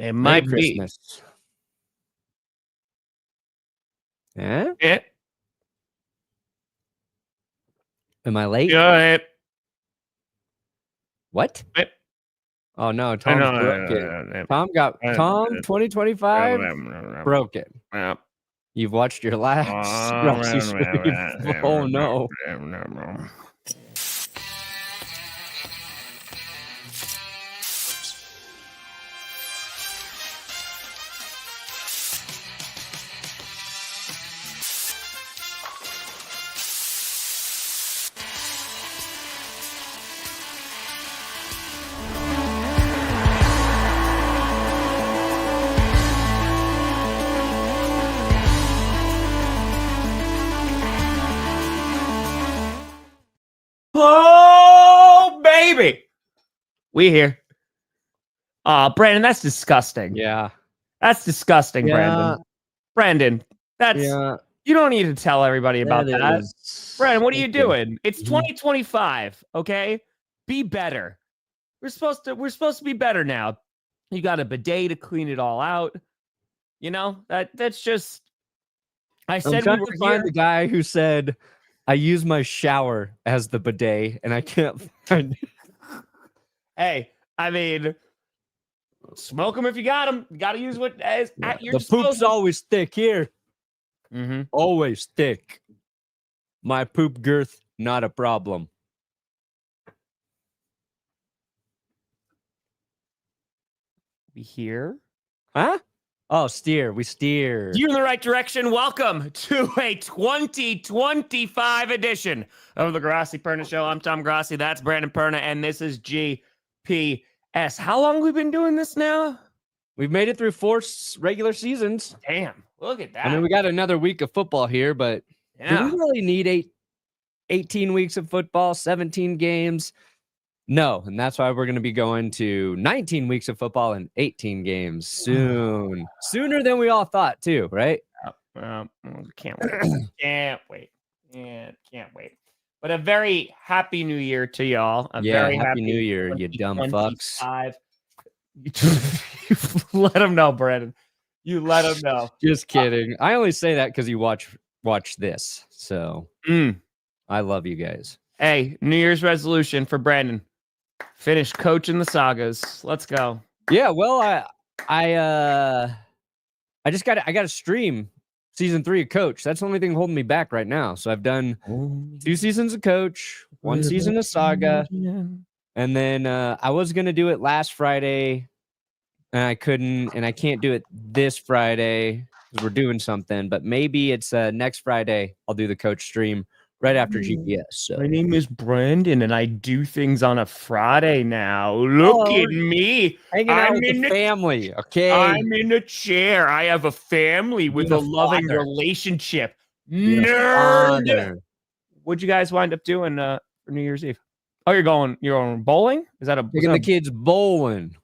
It might be. Christmas. Yeah? Am I late? Yeah. What? Oh no, Tom's broken. Tom 2025 broken. You've watched your last Grossi stream. Oh no. Oh, baby. We here. Brandon, that's disgusting. Yeah. That's disgusting, Brandon. Brandon, you don't need to tell everybody about that. Brandon, what are you doing? It's 2025, okay? Be better. We're supposed to be better now. You got a bidet to clean it all out. You know, that's just I said I'm trying to find the guy who said I use my shower as the bidet, and I can't find it. Hey, I mean, smoke them if you got them. You got to use what is at your disposal. Poop's always thick here. Mm-hmm. Always thick. My poop girth, not a problem. We here? Huh? Oh, steer. We steer. You're in the right direction. Welcome to a 2025 edition of the Grossi Perna Show. I'm Tom Grossi. That's Brandon Perna, and this is GPS. How long have we been doing this now? We've made it through 4 regular seasons. Damn, look at that. I mean, we got another week of football here, but do we really need 18 weeks of football, 17 games? No, and that's why we're going to be going to 19 weeks of football and 18 games soon. Sooner than we all thought, too, right? Can't wait. Can't wait. Yeah, can't wait. But a very happy new year to y'all. Very happy new year, you dumb fucks. You let them know, Brandon. You let them know. Just kidding. I only say that because you watch this. So I love you guys. Hey, New Year's resolution for Brandon. Finish coaching the Sagas. Let's go. Yeah, well, I got to stream season 3 of Coach. That's the only thing holding me back right now. So I've done 2 seasons of Coach, 1 season of Saga, and then I was gonna do it last Friday, and I couldn't, and I can't do it this Friday because we're doing something. But maybe it's next Friday. I'll do the Coach stream right after GPS. So. My name is Brandon, and I do things on a Friday now. Look at me. Hanging out with the family, okay? I'm in a chair. I have a family with a loving relationship. Nerd. What'd you guys wind up doing for New Year's Eve? Oh, you're going bowling? Is that taking the kids bowling?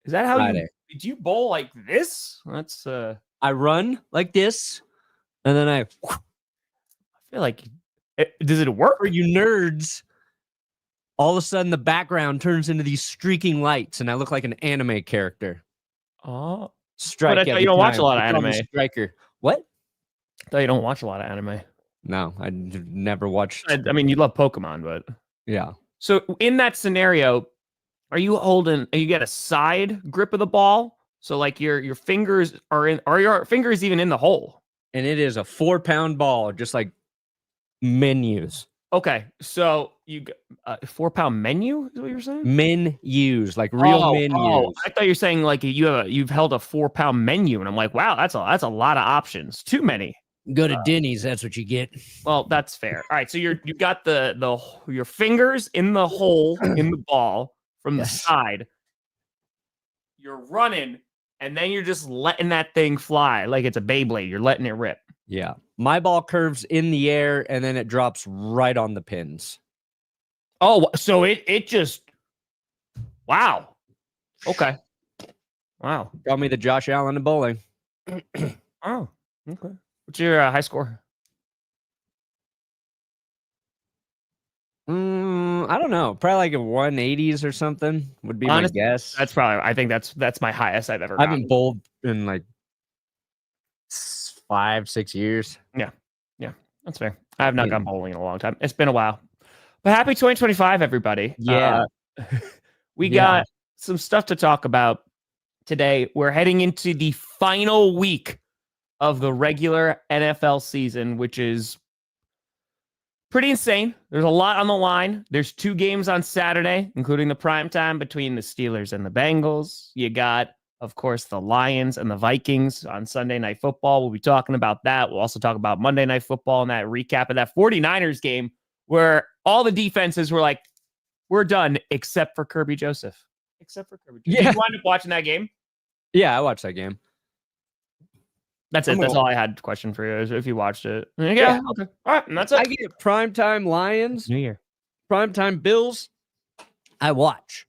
Is that how did you bowl like this? That's I run like this, and then I feel like does it work for you nerds? All of a sudden, the background turns into these streaking lights, and I look like an anime character. Oh, strike! But I thought you don't watch a lot of anime. Striker. What? I thought you don't watch a lot of anime. No, I never watched. I mean, you love Pokemon, but yeah. So in that scenario, you get a side grip of the ball? So like your fingers are your fingers even in the hole? And it is a 4-pound ball, just like menus. Okay, so you got a 4-pound menu is what you're saying? Menus, like real menus. Oh, I thought you were saying like you've held a 4-pound menu, and I'm like, wow, that's a lot of options. Too many. Go to Denny's, that's what you get. Well, that's fair. All right, so you got your fingers in the hole in the ball from the side. You're running, and then you're just letting that thing fly like it's a Beyblade. You're letting it rip. Yeah. My ball curves in the air, and then it drops right on the pins. Oh, so it just... Wow. Okay. Wow. Call me the Josh Allen of bowling. Oh, okay. What's your high score? I don't know. Probably like a 180s or something would be my guess. That's probably. I think that's my highest I've ever. I haven't bowled in like 5-6 years. Yeah, that's fair. I have not gone bowling in a long time. It's been a while. But happy 2025, everybody. Yeah, we got some stuff to talk about today. We're heading into the final week of the regular NFL season, which is pretty insane. There's a lot on the line. There's 2 games on Saturday, including the primetime between the Steelers and the Bengals. You got, of course, the Lions and the Vikings on Sunday Night Football. We'll be talking about that. We'll also talk about Monday Night Football and that recap of that 49ers game where all the defenses were like, we're done, except for Kirby Joseph. Except for Kirby Joseph. Yeah. Did you wind up watching that game? Yeah, I watched that game. That's it. That's all I had question for you is if you watched it. Yeah. Okay. All right. And that's it. I get primetime Lions. New Year. Primetime Bills. I watch.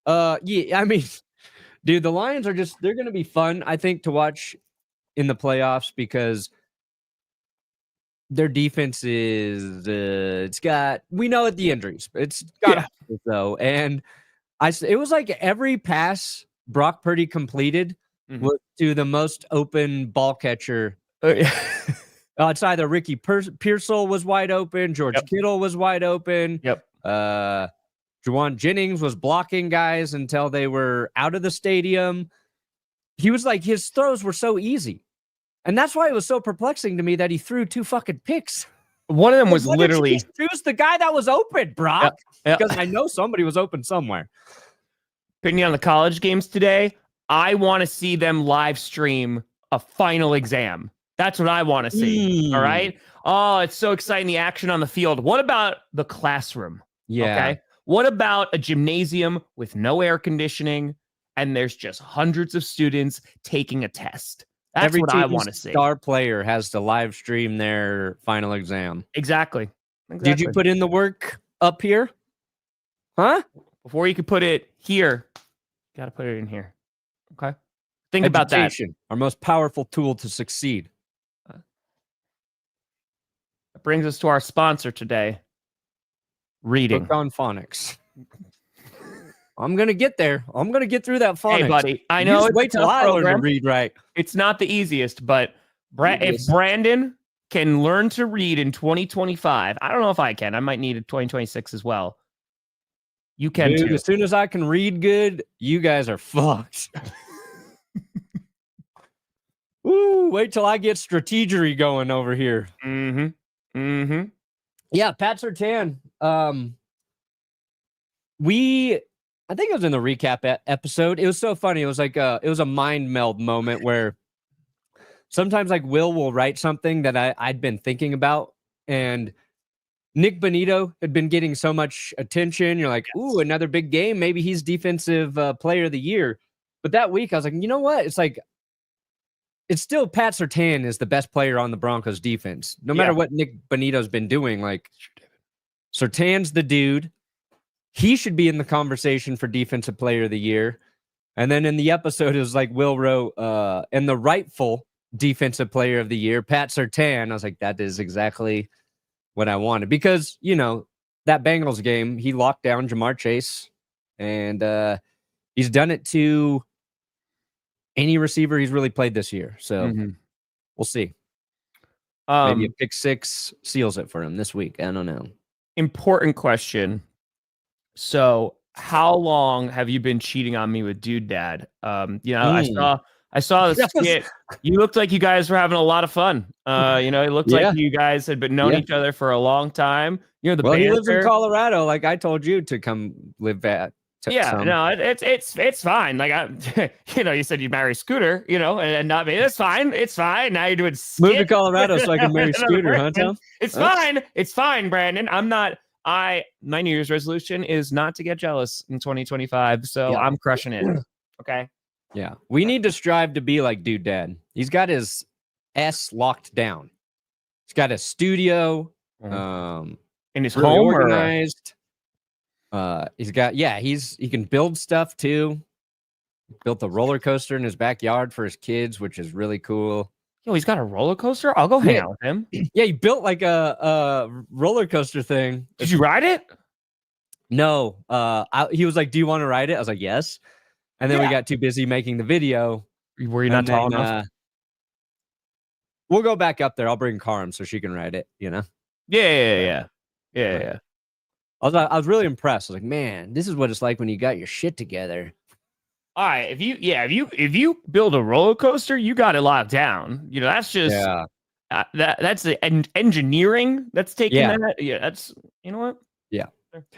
Yeah, I mean, dude, the Lions are they're going to be fun, I think, to watch in the playoffs because their defense is, we know the injuries. It's got though. And it was like every pass Brock Purdy completed was to the most open ball catcher. It's either Ricky Pearsall was wide open, George Kittle was wide open. Juwan Jennings was blocking guys until they were out of the stadium. He was like, his throws were so easy. And that's why it was so perplexing to me that he threw 2 fucking picks. One of them was literally choose the guy that was open, Brock. Because I know somebody was open somewhere. Opinion on the college games today. I want to see them live stream a final exam. That's what I want to see. All right. Oh, it's so exciting. The action on the field. What about the classroom? Yeah. Okay. What about a gymnasium with no air conditioning and there's just hundreds of students taking a test? That's what I want to see. Star player has to live stream their final exam. Exactly. Did you put in the work up here? Huh? Before you could put it here, got to put it in here. Okay. Think about that. Our most powerful tool to succeed. That brings us to our sponsor today. Reading. Book on phonics. I'm going to get there. I'm going to get through that phonics. Hey, buddy. I know. It's wait till I learn to read right. It's not the easiest, but if Brandon can learn to read in 2025, I don't know if I can. I might need a 2026 as well. You can too. As soon as I can read good, you guys are fucked. Woo, wait till I get strategery going over here. Yeah, Pat Surtain. I think it was in the recap episode. It was so funny. It was like it was a mind meld moment where sometimes like will write something that I'd been thinking about, and Nick Bonito had been getting so much attention. You're like, ooh, another big game. Maybe he's defensive player of the year. But that week, I was like, you know what? It's like, it's still Pat Surtain is the best player on the Broncos defense. No matter what Nick Bonito's been doing, like Surtain's the dude. He should be in the conversation for defensive player of the year. And then in the episode, it was like Will wrote, and the rightful defensive player of the year, Pat Surtain. I was like, that is exactly what I wanted, because, you know, that Bengals game, he locked down Jamar Chase, and he's done it to any receiver he's really played this year. So we'll see. Maybe a pick 6 seals it for him this week. I don't know. Important question. So how long have you been cheating on me with Dude Dad? I saw the skit. You looked like you guys were having a lot of fun. It looked like you guys had been known each other for a long time. You know, he lives in Colorado, like I told you to come live at. It's fine. Like you said you'd marry Scooter, and not me. It's fine. It's fine. Now you're doing move to Colorado so I can marry Scooter, huh, Tom? It's fine. It's fine, Brandon. My New Year's resolution is not to get jealous in 2025. So I'm crushing it. Okay. Yeah. We need to strive to be like Dude Dad. He's got his S locked down. He's got a studio, in his really home organized. He can build stuff too. Built a roller coaster in his backyard for his kids, which is really cool. Yo, he's got a roller coaster. I'll go hang out with him. Yeah, he built like a roller coaster thing. Did you ride it? No. He was like, "Do you want to ride it?" I was like, "Yes." And then we got too busy making the video. Were you not tall enough? We'll go back up there. I'll bring Carm so she can ride it. You know? Yeah. I was really impressed. I was like, man, this is what it's like when you got your shit together. All right, if you build a roller coaster, you got it locked down. You know, that's just that's the engineering that's taking that. Yeah, that's you know what? Yeah.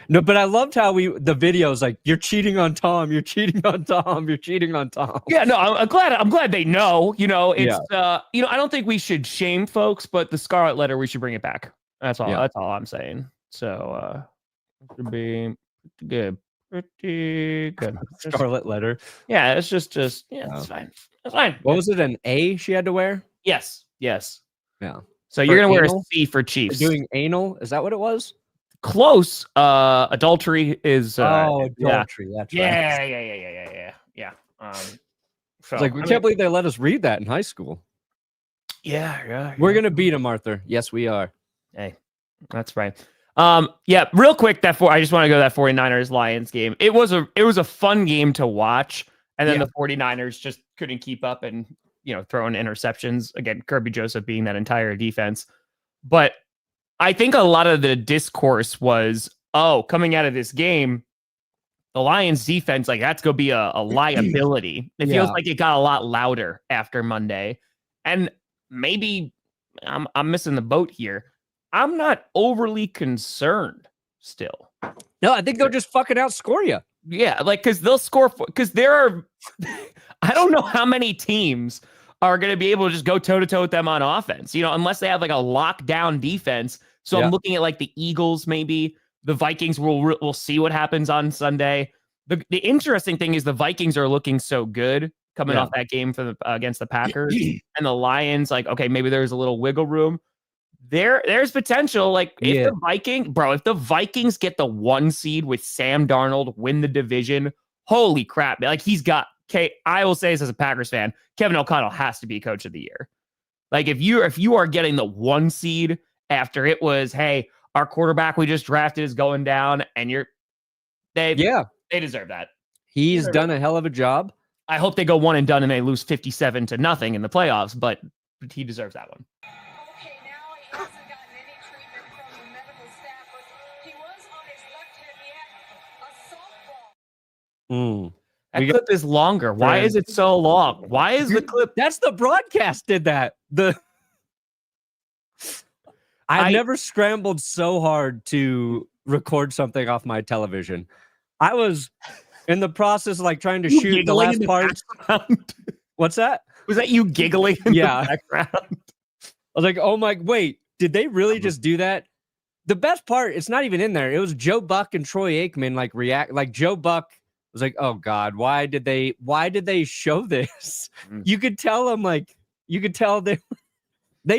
No, but I loved how the videos like you're cheating on Tom, you're cheating on Tom, you're cheating on Tom. Yeah, no, I'm glad they know. You know, it's you know, I don't think we should shame folks, but the Scarlet Letter, we should bring it back. That's all. Yeah. That's all I'm saying. So it should be good. Pretty good. Scarlet Letter. Yeah, it's just it's fine. It's fine. What was it? An A she had to wear? Yes. Yeah. So you're gonna wear a C for Chiefs. Doing anal? Is that what it was? Close. Adultery is. Adultery. That's right. Yeah. So, like we can't believe they let us read that in high school. Yeah. We're gonna beat them, Arthur. Yes, we are. Hey, that's right. Yeah, real quick, I just want to go to that 49ers Lions game. It was a fun game to watch, and then the 49ers just couldn't keep up and, you know, throwing interceptions. Again, Kirby Joseph being that entire defense. But I think a lot of the discourse was, coming out of this game, the Lions defense, like that's going to be a liability. It feels like it got a lot louder after Monday. And maybe I'm missing the boat here. I'm not overly concerned still. No, I think they'll just fucking outscore you. Yeah, like because they'll score because there are I don't know how many teams are going to be able to just go toe-to-toe with them on offense, you know, unless they have like a lockdown defense. So I'm looking at like the Eagles, maybe the Vikings. We'll see what happens on Sunday. The interesting thing is the Vikings are looking so good coming off that game against the Packers, and the Lions, like, okay, maybe there's a little wiggle room. There's potential. Like if the Vikings get the 1 seed with Sam Darnold, win the division, holy crap. Like I will say this as a Packers fan, Kevin O'Connell has to be coach of the year. Like if you are getting the 1 seed after it was, hey, our quarterback we just drafted is going down, and they deserve that. He's done a hell of a job. I hope they go 1 and done and they lose 57-0 in the playoffs, but he deserves that one. That clip is longer. Why is it so long? Why is the clip? That's the broadcast did that. I've never scrambled so hard to record something off my television. I was in the process of like trying to shoot the last part. What's that? Was that you giggling in the background? I was like, oh my, wait, did they really just do that? The best part, it's not even in there. It was Joe Buck and Troy Aikman like react. Like Joe Buck was like, oh God, why did they show this? You could tell them, like, you could tell they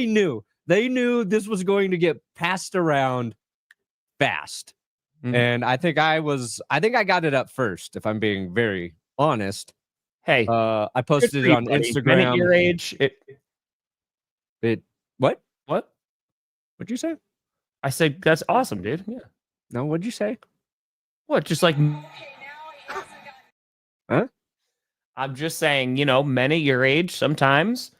knew this was going to get passed around fast. And I think I got it up first, if I'm being very honest. Hey, I posted it on Instagram. At your age, what? What'd you say? I said that's awesome, dude. Yeah. No, what'd you say? What? Just like. Huh? I'm just saying, you know, men at your age sometimes.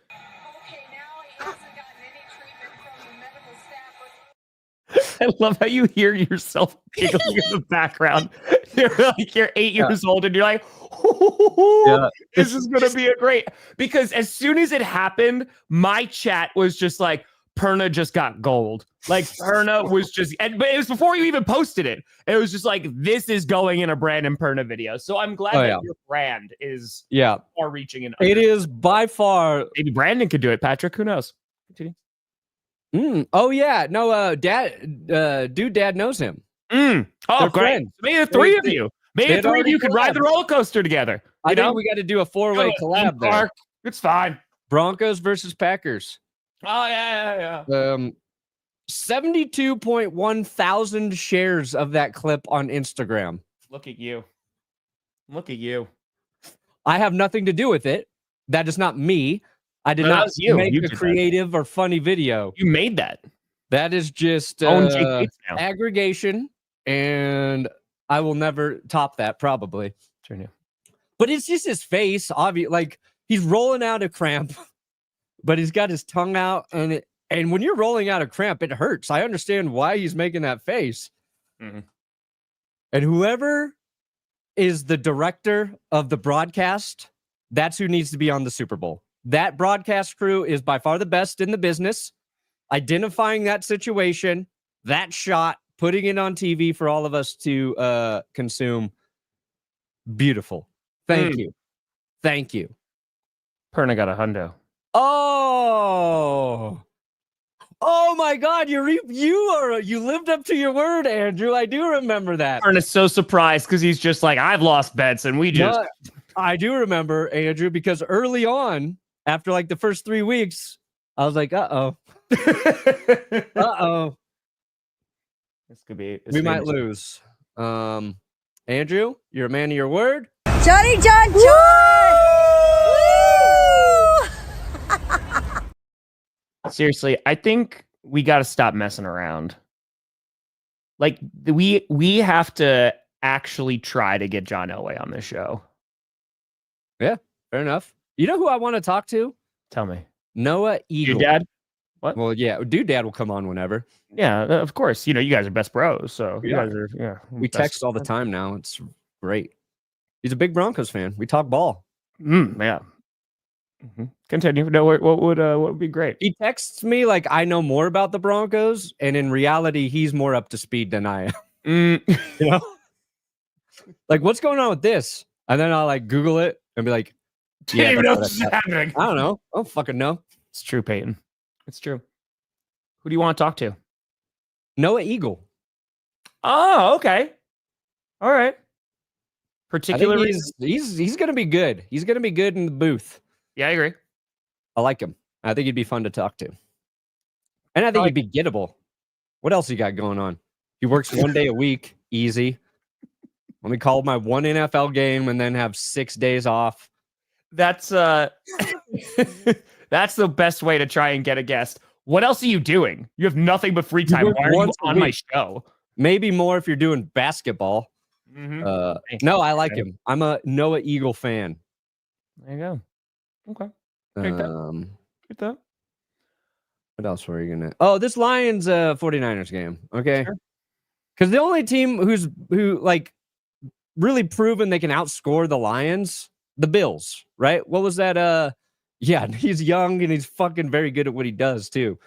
I love how you hear yourself giggling in the background. You're 8 years old and you're like, this is going to be a great. Because as soon as it happened, my chat was just like, Perna just got gold. Like Perna was just, but it was before you even posted it. It was just like, this is going in a Brandon Perna video. So I'm glad that your brand is far reaching. It is by far. Maybe Brandon could do it, Patrick. Who knows? Continue. Oh yeah, no. Dad knows him. Oh, they're great. Friends. Maybe the three of you. Maybe the three of you could ride the roller coaster together. I think we got to do a 4-way collab there. It's fine. Broncos versus Packers. Oh yeah. 72.1 thousand shares of that clip on Instagram. Look at you. I have nothing to do with it. That is not me. I did not make a creative or funny video. You made that. That is just aggregation, and I will never top that, probably. Sure do. But it's just his face, obvious. Like, he's rolling out a cramp, but he's got his tongue out, and when you're rolling out a cramp, it hurts. I understand why he's making that face. Mm-hmm. And whoever is the director of the broadcast, that's who needs to be on the Super Bowl. That broadcast crew is by far the best in the business. Identifying that situation, that shot, putting it on TV for all of us to consume. Beautiful. Thank you. Thank you. Perna got a hundo. Oh my God! You lived up to your word, Andrew. I do remember that. Perna's so surprised because he's just like, I've lost bets, and we just. I do remember, Andrew, because early on, after like the first 3 weeks, I was like, uh-oh. This could be. We might lose. Andrew, you're a man of your word. Johnny John John! Seriously, I think we got to stop messing around. Like, we have to actually try to get John Elway on this show. Yeah, fair enough. You know who I want to talk to? Tell me. Noah Eagle. Your dad? What? Well, yeah, Dude Dad will come on whenever. Yeah, of course. You know, you guys are best bros, so you guys are, we text all the time now. It's great. He's a big Broncos fan. We talk ball. Yeah. Mm-hmm. Continue. No, what would be great? He texts me like I know more about the Broncos, and in reality, he's more up to speed than I am. You know, like, what's going on with this? And then I'll like Google it and be like, yeah, what's happening. I don't know. I don't fucking know. It's true, Peyton. It's true. Who do you want to talk to? Noah Eagle. Oh, okay. All right. Particularly, he's gonna be good. He's gonna be good in the booth. Yeah, I agree. I like him. I think he'd be fun to talk to. And I think he'd be gettable. What else he got going on? He works 1 day a week. Easy. Let me call my one NFL game and then have 6 days off. That's that's the best way to try and get a guest. What else are you doing? You have nothing but free time. Why are you on my show? Maybe more if you're doing basketball. Mm-hmm. No, I like him. I'm a Noah Eagle fan. There you go. Okay. Get that. What else were you gonna? Oh, this Lions 49ers game. Okay. Because the only team who like really proven they can outscore the Lions, the Bills, right? What was that? Yeah, he's young and he's fucking very good at what he does too.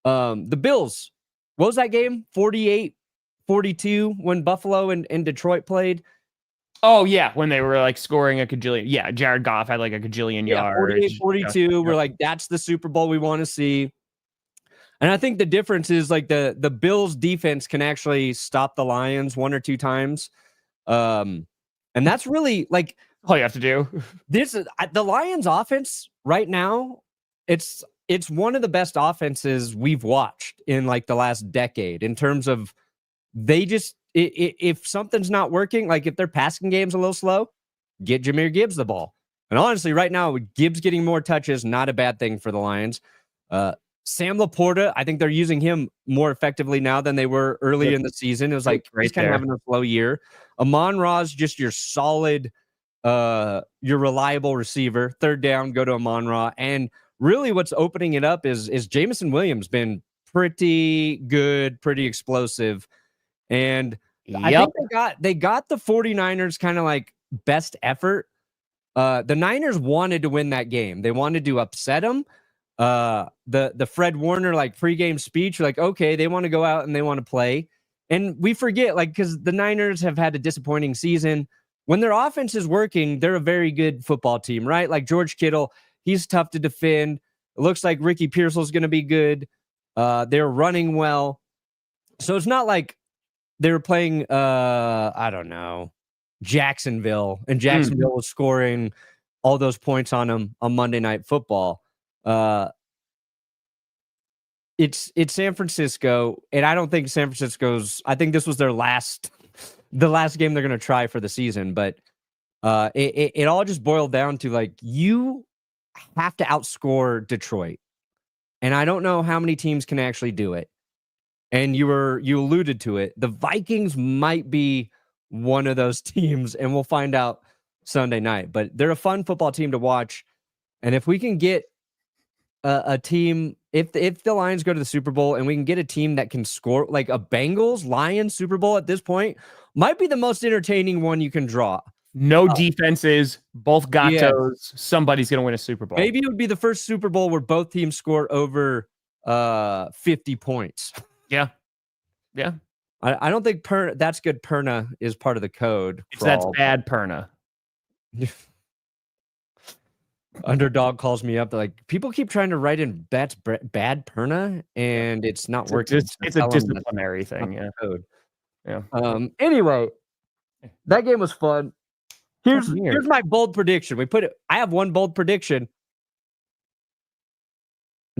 The Bills, what was that game? 48-42 when Buffalo and Detroit played. Oh, yeah, when they were like scoring a cajillion. Yeah, Jared Goff had like a cajillion yards. 48-42. We're like, that's the Super Bowl we want to see. And I think the difference is like the Bills defense can actually stop the Lions 1 or 2 times. And that's really like all you have to do. This is the Lions offense right now. It's one of the best offenses we've watched in like the last decade in terms of they just if something's not working, like if their passing game's a little slow, get Jahmyr Gibbs the ball. And honestly, right now, Gibbs getting more touches, not a bad thing for the Lions. Sam Laporta, I think they're using him more effectively now than they were early in the season. It was like he's kind of having a slow year. Amon-Ra's just your solid, your reliable receiver. Third down, go to Amon-Ra. And really what's opening it up is Jameson Williams been pretty good, pretty explosive. And I think they got the 49ers kind of like best effort. The Niners wanted to win that game. They wanted to upset them. The Fred Warner like pregame speech, like, okay, they want to go out and they want to play. And we forget, like, because the Niners have had a disappointing season. When their offense is working, they're a very good football team, right? Like George Kittle, he's tough to defend. It looks like Ricky Pearsall's going to be good. They're running well. So it's not like they were playing, I don't know, Jacksonville, and Jacksonville was scoring all those points on them on Monday Night Football. It's San Francisco, and I don't think San Francisco's. I think this was the last game they're going to try for the season. But it all just boiled down to like you have to outscore Detroit. And I don't know how many teams can actually do it. And you alluded to it. The Vikings might be one of those teams, and we'll find out Sunday night. But they're a fun football team to watch. And if we can get a team, if the Lions go to the Super Bowl and we can get a team that can score, like a Bengals Lions Super Bowl at this point, might be the most entertaining one you can draw. No defenses, both gatos. Somebody's going to win a Super Bowl. Maybe it would be the first Super Bowl where both teams score over 50 points. Yeah. I don't think That's Good Perna is part of the code. That's bad Perna. Underdog calls me up. Like, people keep trying to write in that's bad Perna, and it's not working. It's a disciplinary thing. Yeah. Code. Yeah. Anyway, that game was fun. Here's my bold prediction. I have one bold prediction.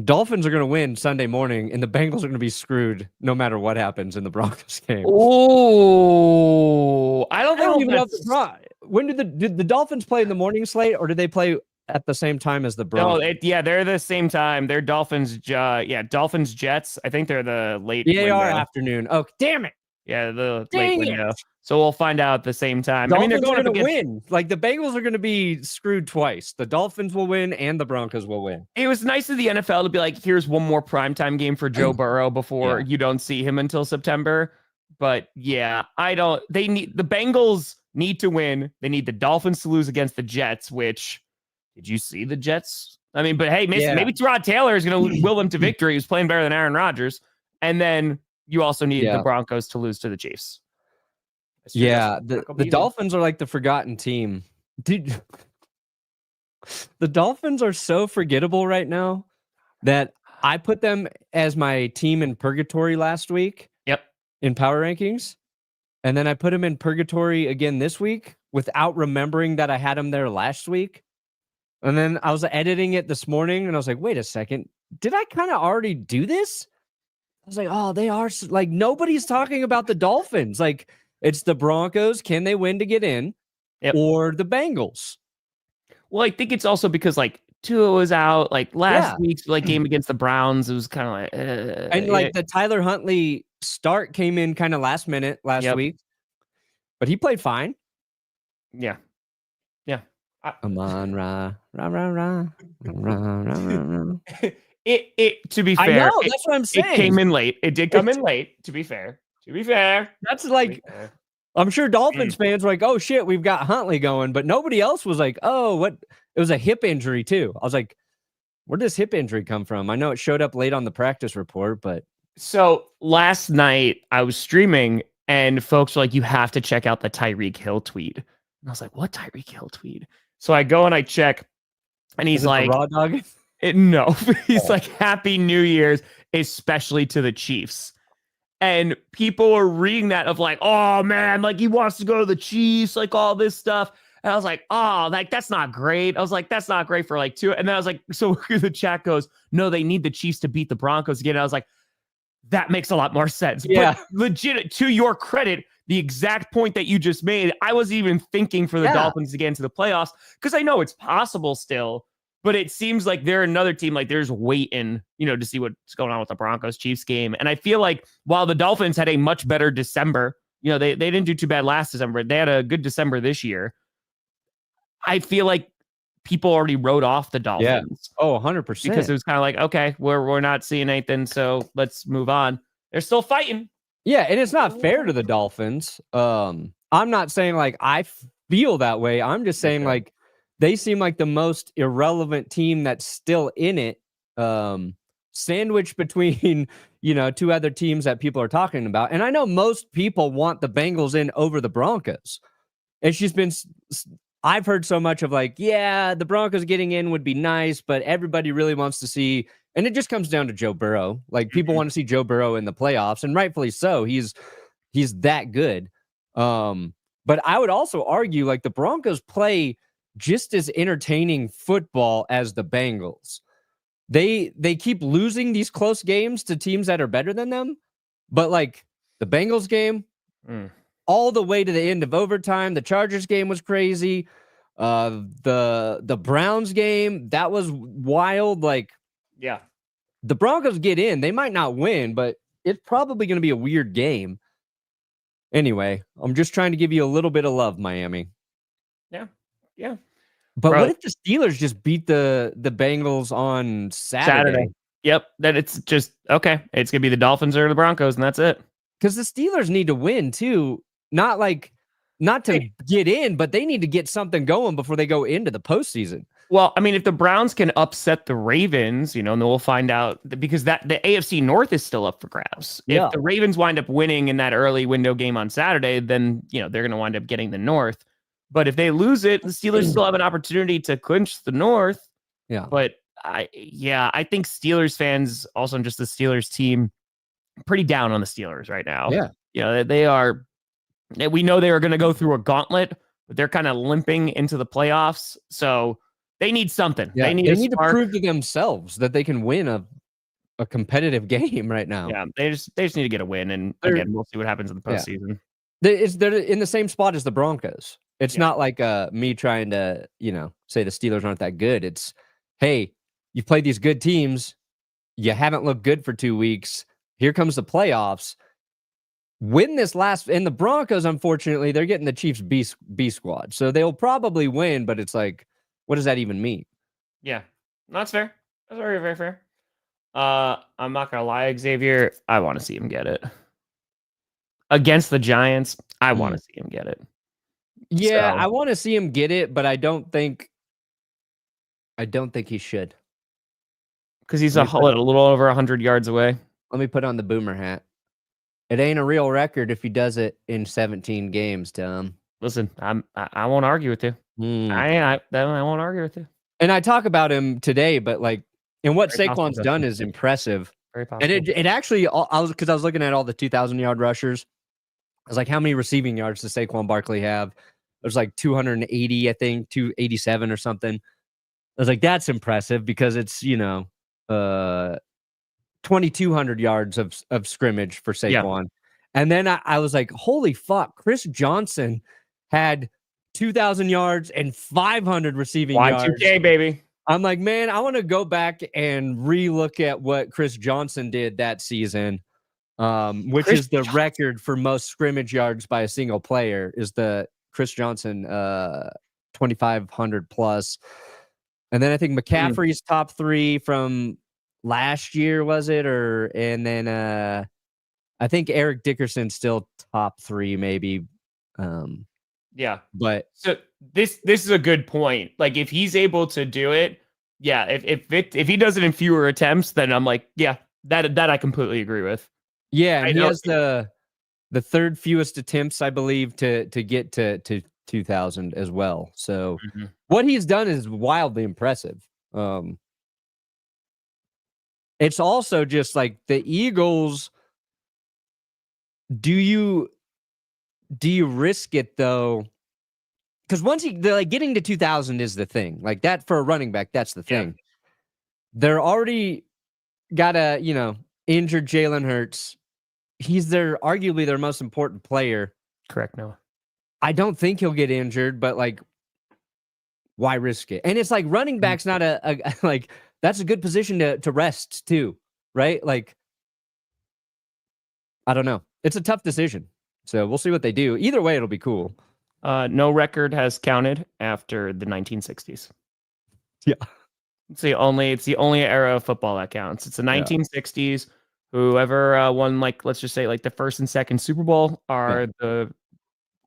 Dolphins are going to win Sunday morning, and the Bengals are going to be screwed no matter what happens in the Broncos game. Oh, I don't even know if when did the Dolphins play in the morning slate, or did they play at the same time as the Broncos? No, they're the same time. They're Dolphins. Dolphins Jets. I think they're the late. They are afternoon. Oh, damn it! Yeah, the late window. So we'll find out at the same time. Dolphins they're going to win. Like, the Bengals are going to be screwed twice. The Dolphins will win and the Broncos will win. It was nice of the NFL to be like, here's one more primetime game for Joe Burrow before you don't see him until September. But the Bengals need to win. They need the Dolphins to lose against the Jets, which, did you see the Jets? I mean, but hey, maybe Tyrod Taylor is going to will them to victory. He was playing better than Aaron Rodgers. And then you also need the Broncos to lose to the Chiefs. The Dolphins are like the forgotten team. Dude, the Dolphins are so forgettable right now that I put them as my team in purgatory last week. Yep. In power rankings. And then I put them in purgatory again this week without remembering that I had them there last week. And then I was editing it this morning and I was like, wait a second. Did I kind of already do this? I was like, oh, they are like, nobody's talking about the Dolphins. Like, it's the Broncos. Can they win to get in? Yep. Or the Bengals? Well, I think it's also because Tua was out. Like last week's game against the Browns, it was kind of like, and the Tyler Huntley start came in kind of last minute last week, but he played fine. Yeah. Come on, rah. It to be fair, I know, that's what I'm saying. It came in late. It did come in late. To be fair, that's like, I'm sure Dolphins fans were like, "Oh shit, we've got Huntley going," but nobody else was like, "Oh, what?" It was a hip injury too. I was like, "Where does hip injury come from?" I know it showed up late on the practice report, but so last night I was streaming and folks were like, "You have to check out the Tyreek Hill tweet." And I was like, "What Tyreek Hill tweet?" So I go and I check, and he's like, "Raw dog." No, he's like, "Happy New Year's, especially to the Chiefs." And people are reading that of like, "Oh man, like he wants to go to the Chiefs, like all this stuff." And I was like, "Oh, like that's not great." I was like, "That's not great for two." And then I was like, so the chat goes, "No, they need the Chiefs to beat the Broncos again." And I was like, that makes a lot more sense. Yeah. But legit, to your credit, the exact point that you just made, I wasn't even thinking for the Dolphins to get into the playoffs because I know it's possible still. But it seems like they're another team, like they're just waiting, to see what's going on with the Broncos-Chiefs game. And I feel like while the Dolphins had a much better December, they didn't do too bad last December. They had a good December this year. I feel like people already wrote off the Dolphins. Yeah. Oh, 100%. Because it was kind of like, okay, we're not seeing anything, so let's move on. They're still fighting. Yeah, and it's not fair to the Dolphins. I'm not saying like I feel that way. I'm just saying like they seem like the most irrelevant team that's still in it, sandwiched between, two other teams that people are talking about. And I know most people want the Bengals in over the Broncos. It's just been, I've heard so much of like, yeah, the Broncos getting in would be nice, but everybody really wants to see, and it just comes down to Joe Burrow. Like people want to see Joe Burrow in the playoffs, and rightfully so. He's that good. But I would also argue like the Broncos play just as entertaining football as the Bengals. They keep losing these close games to teams that are better than them. But like the Bengals game, all the way to the end of overtime, the Chargers game was crazy. The Browns game, that was wild. Like, yeah, the Broncos get in. They might not win, but it's probably going to be a weird game. Anyway, I'm just trying to give you a little bit of love, Miami. Yeah. But what if the Steelers just beat the Bengals on Saturday? Yep. Then it's just, okay, it's going to be the Dolphins or the Broncos, and that's it. Because the Steelers need to win, too. Not to get in, but they need to get something going before they go into the postseason. Well, I mean, if the Browns can upset the Ravens, and then we'll find out, because the AFC North is still up for grabs. Yeah. If the Ravens wind up winning in that early window game on Saturday, then, they're going to wind up getting the North. But if they lose it, the Steelers still have an opportunity to clinch the North. Yeah. But I think Steelers fans, also just the Steelers team, pretty down on the Steelers right now. Yeah. They are. We know they are going to go through a gauntlet, but they're kind of limping into the playoffs. So they need something. Yeah. They need to prove to themselves that they can win a competitive game right now. Yeah. They just need to get a win. And again, we'll see what happens in the postseason. They're in the same spot as the Broncos. It's not like me trying to, say the Steelers aren't that good. It's, hey, you've played these good teams. You haven't looked good for 2 weeks. Here comes the playoffs. Win this and the Broncos, unfortunately, they're getting the Chiefs B squad. So they'll probably win, but it's like, what does that even mean? Yeah. That's fair. That's very, very fair. I'm not going to lie, Xavier. I want to see him get it. Against the Giants, I want to see him get it. Yeah, I want to see him get it, but I don't think he should. Because he's a little over 100 yards away. Let me put on the boomer hat. It ain't a real record if he does it in 17 games, Tom. Listen, I won't argue with you. I won't argue with you. And I talk about him today, but and what Saquon's done is impressive. Very possible. And it actually, I was looking at all the 2,000-yard rushers. I was like, how many receiving yards does Saquon Barkley have? There's like 280, I think, 287 or something. I was like, that's impressive because it's, 2,200 yards of scrimmage for Saquon. Yeah. And then I was like, holy fuck, Chris Johnson had 2,000 yards and 500 receiving yards. Y2K, baby. I'm like, man, I want to go back and re-look at what Chris Johnson did that season, which is the record for most scrimmage yards by a single player, is the Chris Johnson 2,500 plus. And then I think McCaffrey's top 3 from last year, was it? And then I think Eric Dickerson's still top 3, maybe. Yeah. But so this is a good point. Like, if he's able to do it, yeah, if he does it in fewer attempts, then I'm like, yeah, that I completely agree with. Yeah, and he has the third fewest attempts, I believe, to get to 2,000 as well. So what he's done is wildly impressive. It's also just like the Eagles. Do you risk it though? Because once they're getting to 2,000 is the thing. Like that for a running back, that's the thing. Yeah. They're already got a injured Jalen Hurts. He's arguably their most important player. Correct, Noah. I don't think he'll get injured, but why risk it? And it's like running back's not a that's a good position to rest too, right? Like, I don't know. It's a tough decision. So we'll see what they do. Either way, it'll be cool. No record has counted after the 1960s. Yeah. It's the only era of football that counts. It's the 1960s. Yeah. Whoever won, let's just say, the first and second Super Bowl are the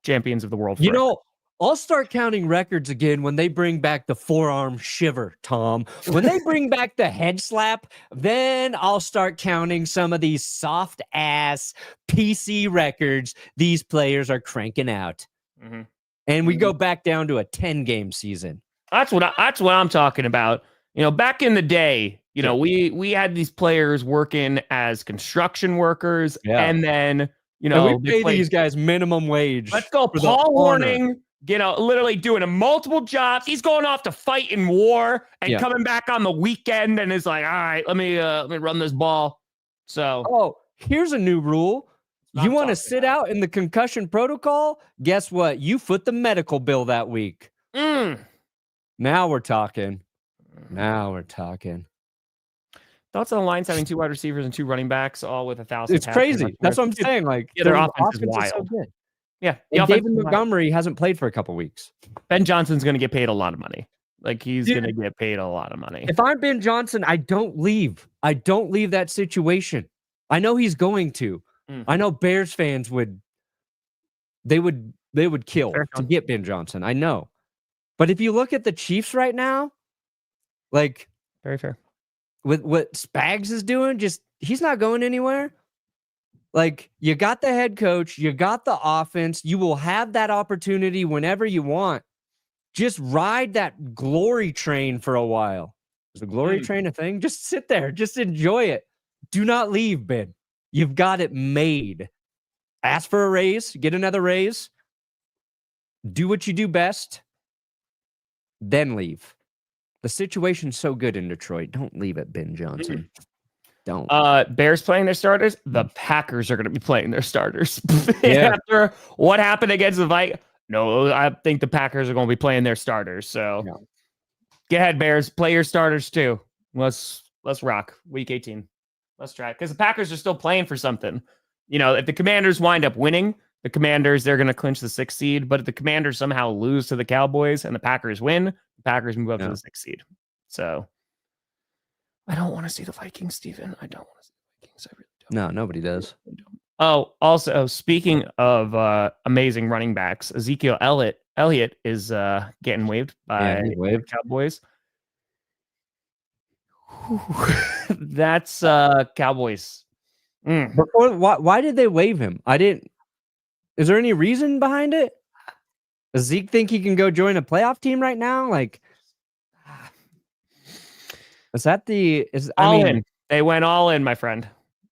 champions of the world. Forever. I'll start counting records again when they bring back the forearm shiver, Tom. When they bring back the head slap, then I'll start counting some of these soft ass PC records these players are cranking out. Mm-hmm. And we go back down to a 10-game season. That's what I'm talking about. Back in the day, we had these players working as construction workers, and then and we pay these guys minimum wage. Let's go, Paul Warning. Literally doing multiple jobs. He's going off to fight in war and coming back on the weekend and is like, all right, let me run this ball. So, here's a new rule. You want to sit out in the concussion protocol? Guess what? You foot the medical bill that week. Now we're talking. Thoughts on the Lions having 2 wide receivers and 2 running backs, all with 1,000. It's crazy. That's what I'm saying. Like, their offense is wild. So good. Yeah, and David Montgomery hasn't played for a couple weeks. Ben Johnson's going to get paid a lot of money. Like, he's going to get paid a lot of money. If I'm Ben Johnson, I don't leave. I don't leave that situation. I know he's going to. I know Bears fans would kill to get Ben Johnson. I know. But if you look at the Chiefs right now, like, very fair. With what Spags is doing, he's not going anywhere. Like, you got the head coach, you got the offense, you will have that opportunity whenever you want. Just ride that glory train for a while. Is the glory train a thing? Just sit there, just enjoy it. Do not leave, Ben. You've got it made. Ask for a raise, get another raise. Do what you do best, then leave. The situation's so good in Detroit. Don't leave it, Ben Johnson. Don't. Bears playing their starters. The Packers are going to be playing their starters. After what happened against the Vikings. No, I think the Packers are going to be playing their starters. So Get ahead, Bears. Play your starters too. Let's rock. Week 18. Let's try it. Because the Packers are still playing for something. You know, if the Commanders wind up winning, the Commanders, they're going to clinch the 6th seed. But if the Commanders somehow lose to the Cowboys and the Packers win, the Packers move up to the 6th seed. So I don't want to see the Vikings, Steven. I don't want to see the Vikings. I really don't. No, nobody does. Oh, also, speaking of amazing running backs, Ezekiel Elliott is getting waived by the Cowboys. That's Cowboys. Before, why did they waive him? Is there any reason behind it? Does Zeke think he can go join a playoff team right now? Like, in. They went all in, my friend.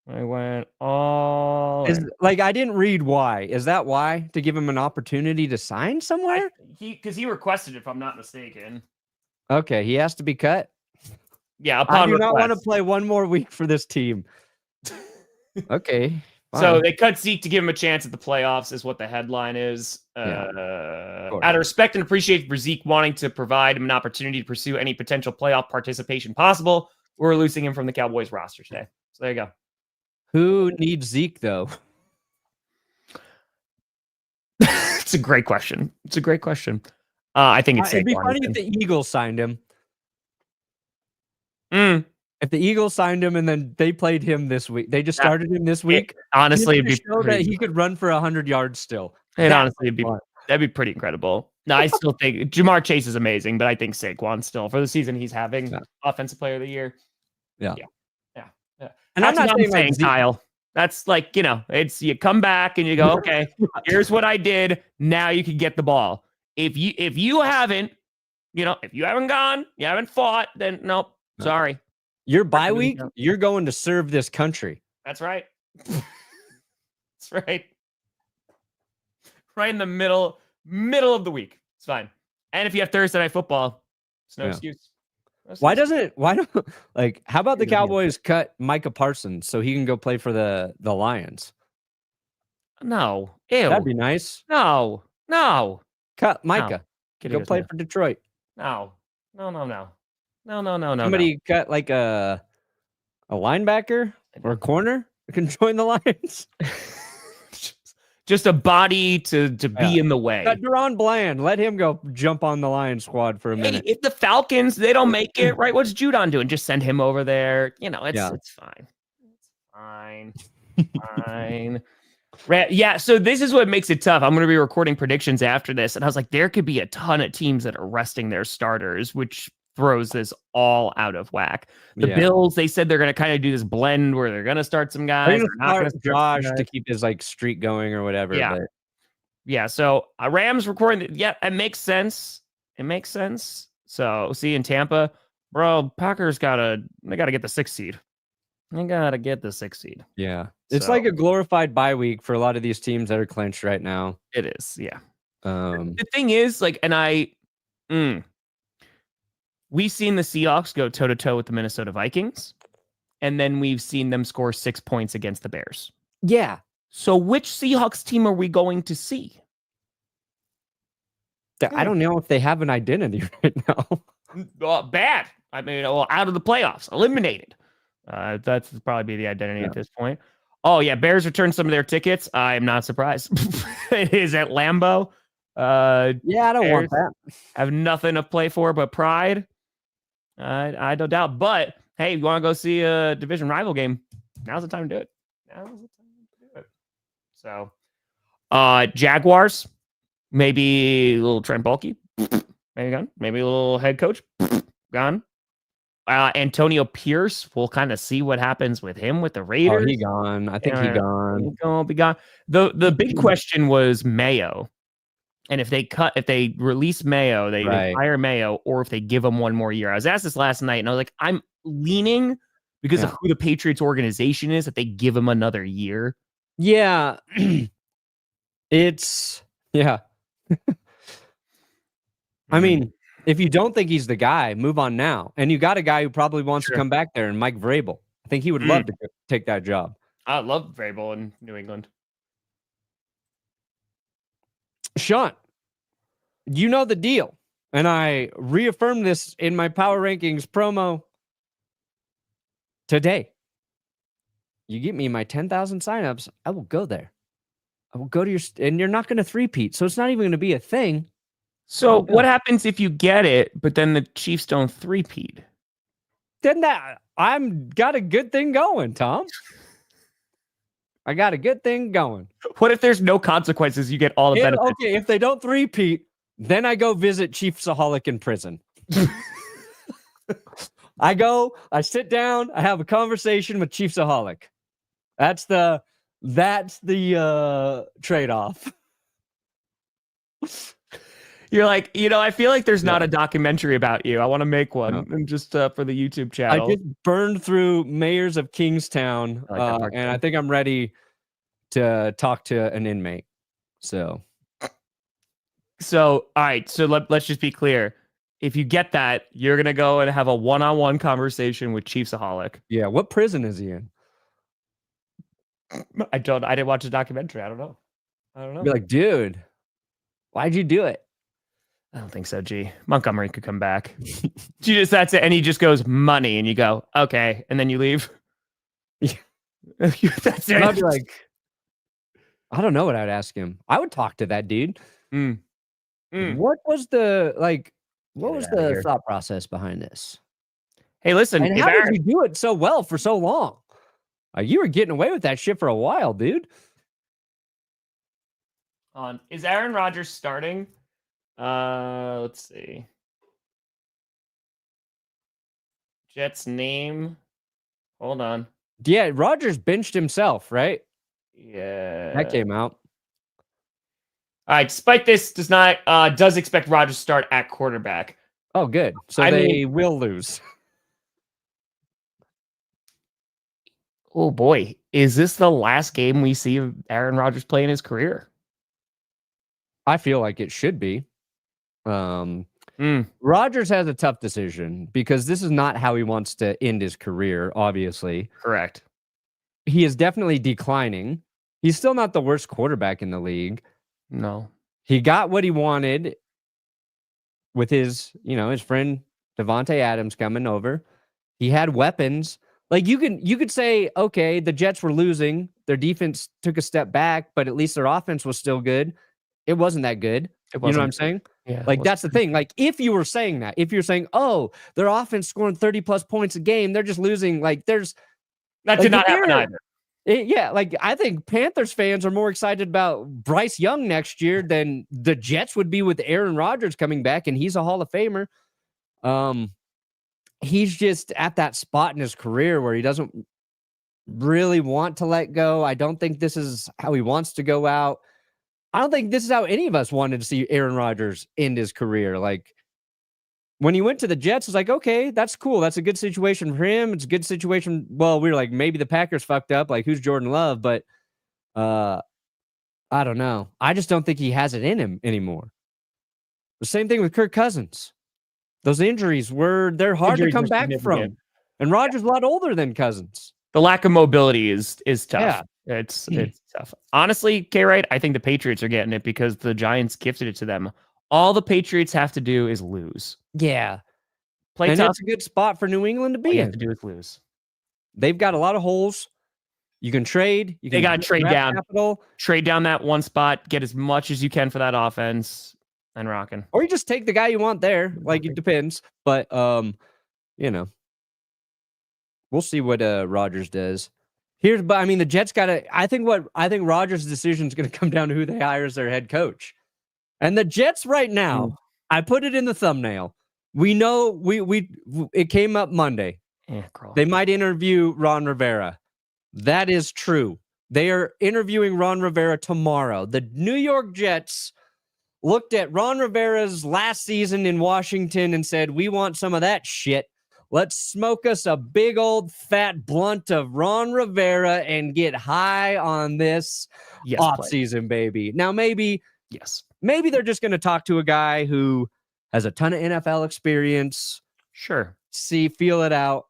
They went all in. I didn't read why. Is that why? To give him an opportunity to sign somewhere? Because he requested it, if I'm not mistaken. Okay, he has to be cut? Yeah, I do not want to play one more week for this team. Okay. Fine. So they cut Zeke to give him a chance at the playoffs is what the headline is. Out of respect and appreciation for Zeke wanting to provide him an opportunity to pursue any potential playoff participation possible, we're releasing him from the Cowboys roster today. So there you go. Who needs Zeke, though? It's a great question. I think it's it'd be funny if the Eagles signed him. If the Eagles signed him and then they played him this week, they just started him this week. Honestly, it'd be show that he could run for 100 yards still. That'd be pretty incredible. No, I still think Jamar Chase is amazing, but I think Saquon still for the season he's having offensive player of the year. Yeah. And I'm not saying Kyle. That's like, it's you come back and you go, okay, here's what I did. Now you can get the ball. If you haven't gone, you haven't fought, then nope. Sorry. Your bye week, you're going to serve this country. That's right. That's right. Right in the middle of the week. It's fine. And if you have Thursday night football, it's no excuse. How about the Cowboys cut Micah Parsons so he can go play for the Lions? No. Ew. That'd be nice. No. Cut Micah. No. Go play for Detroit. No. Somebody cut like a linebacker or a corner that can join the Lions. Just a body to be in the way. Cut Deron Bland. Let him go jump on the Lions squad for a minute. If the Falcons, they don't make it, right? What's Judon doing? Just send him over there. It's fine. It's fine. Fine. Yeah, so this is what makes it tough. I'm going to be recording predictions after this. And I was like, there could be a ton of teams that are resting their starters, which throws this all out of whack. The Bills, they said they're going to kind of do this blend where they're going to start some guys. They're not going to Josh to keep his streak going or whatever. Yeah. But... Yeah. So Rams recording. Yeah, it makes sense. So see in Tampa, bro, Packers they got to get the 6th seed. They got to get the 6th seed. Yeah. It's like a glorified bye week for a lot of these teams that are clinched right now. It is. Yeah. The thing is we've seen the Seahawks go toe-to-toe with the Minnesota Vikings, and then we've seen them score 6 points against the Bears. Yeah. So which Seahawks team are we going to see? I don't know if they have an identity right now. Bad. I mean, out of the playoffs, eliminated. That's probably be the identity at this point. Oh yeah, Bears returned some of their tickets. I am not surprised. It is at Lambeau. I don't want that. Have nothing to play for but pride. I don't doubt. But hey, you want to go see a division rival game? Now's the time to do it. So, Jaguars, maybe a little Trent Baalke, maybe gone. Maybe a little head coach gone. Antonio Pierce, we'll kind of see what happens with him with the Raiders. Oh, he gone. I think he gone. He's gonna be gone. The big question was Mayo. And if they release Mayo, they hire Mayo, or if they give him one more year. I was asked this last night, and I was like, I'm leaning because of who the Patriots organization is that they give him another year. Yeah. I mean, if you don't think he's the guy, move on now. And you got a guy who probably wants to come back there, and Mike Vrabel. I think he would love to take that job. I love Vrabel in New England. Sean, you know the deal. And I reaffirmed this in my Power Rankings promo today. You get me my 10,000 signups, I will go there. I will go to and you're not going to three-peat, so it's not even going to be a thing. So what happens if you get it, but then the Chiefs don't three-peat? Then I'm got a good thing going, Tom. I got a good thing going. What if there's no consequences? You get all the benefits. Okay, if they don't three-peat, then I go visit Chiefsaholic in prison. I sit down, I have a conversation with Chiefsaholic. That's the trade-off. You're like, I feel like there's not a documentary about you. I want to make one, and just for the YouTube channel. I just burned through Mayors of Kingstown, and I think I'm ready to talk to an inmate. So all right. So let's just be clear. If you get that, you're gonna go and have a one-on-one conversation with Chiefsaholic. Yeah. What prison is he in? I didn't watch the documentary. I don't know. Be like, dude, why'd you do it? I don't think so, G. Montgomery could come back. That's it. And he just goes, money. And you go, okay. And then you leave. That's it. And I'd be like, I don't know what I'd ask him. I would talk to that dude. What was the thought process behind this? Hey, listen. And how did you do it so well for so long? You were getting away with that shit for a while, dude. Is Aaron Rodgers starting? Let's see. Jets name. Hold on. Yeah, Rodgers benched himself, right? Yeah. That came out. All right. Despite this, does expect Rodgers to start at quarterback. Oh, good. So they will lose. Oh boy, is this the last game we see of Aaron Rodgers play in his career? I feel like it should be. Rodgers has a tough decision because this is not how he wants to end his career, obviously. Correct. He is definitely declining. He's still not the worst quarterback in the league. No. He got what he wanted with his friend Devontae Adams coming over. He had weapons. Like you could say, okay, the Jets were losing. Their defense took a step back, but at least their offense was still good. It wasn't that good. You know what I'm saying? Yeah. Like, that's the thing. Like, if you were saying that, if you're saying, oh, their offense scoring 30 plus points a game, they're just losing. Like, that did not happen either. Like, I think Panthers fans are more excited about Bryce Young next year than the Jets would be with Aaron Rodgers coming back, and he's a Hall of Famer. He's just at that spot in his career where he doesn't really want to let go. I don't think this is how he wants to go out. I don't think this is how any of us wanted to see Aaron Rodgers end his career. Like, when he went to the Jets, it's like, okay, that's cool. That's a good situation for him. It's a good situation. Well, we were like, maybe the Packers fucked up. Like, who's Jordan Love? But I don't know. I just don't think he has it in him anymore. The same thing with Kirk Cousins. Those injuries they're hard to come back from. And Rodgers a lot older than Cousins. The lack of mobility is tough. Yeah. It's tough. Honestly, K-Right, I think the Patriots are getting it because the Giants gifted it to them All the Patriots have to do is lose. Yeah. Play and tough. it's a good spot for New England to be All you in. have to do is lose. They've got a lot of holes. You can trade. They got to trade down. Capital. Trade down that one spot. Get as much as you can for that offense. And rocking. Or you just take the guy you want there. Like, it depends. But, you know. We'll see what Rodgers does. But I mean, the Jets got to. I think Rodgers' decision is going to come down to who they hire as their head coach. And the Jets right now, I put it in the thumbnail. We know it came up Monday. They might interview Ron Rivera. That is true. They are interviewing Ron Rivera tomorrow. The New York Jets looked at Ron Rivera's last season in Washington and said, "We want some of that shit. Let's smoke us a big old fat blunt of Ron Rivera and get high on this offseason, baby." Now, maybe they're just going to talk to a guy who has a ton of NFL experience. Sure. Feel it out.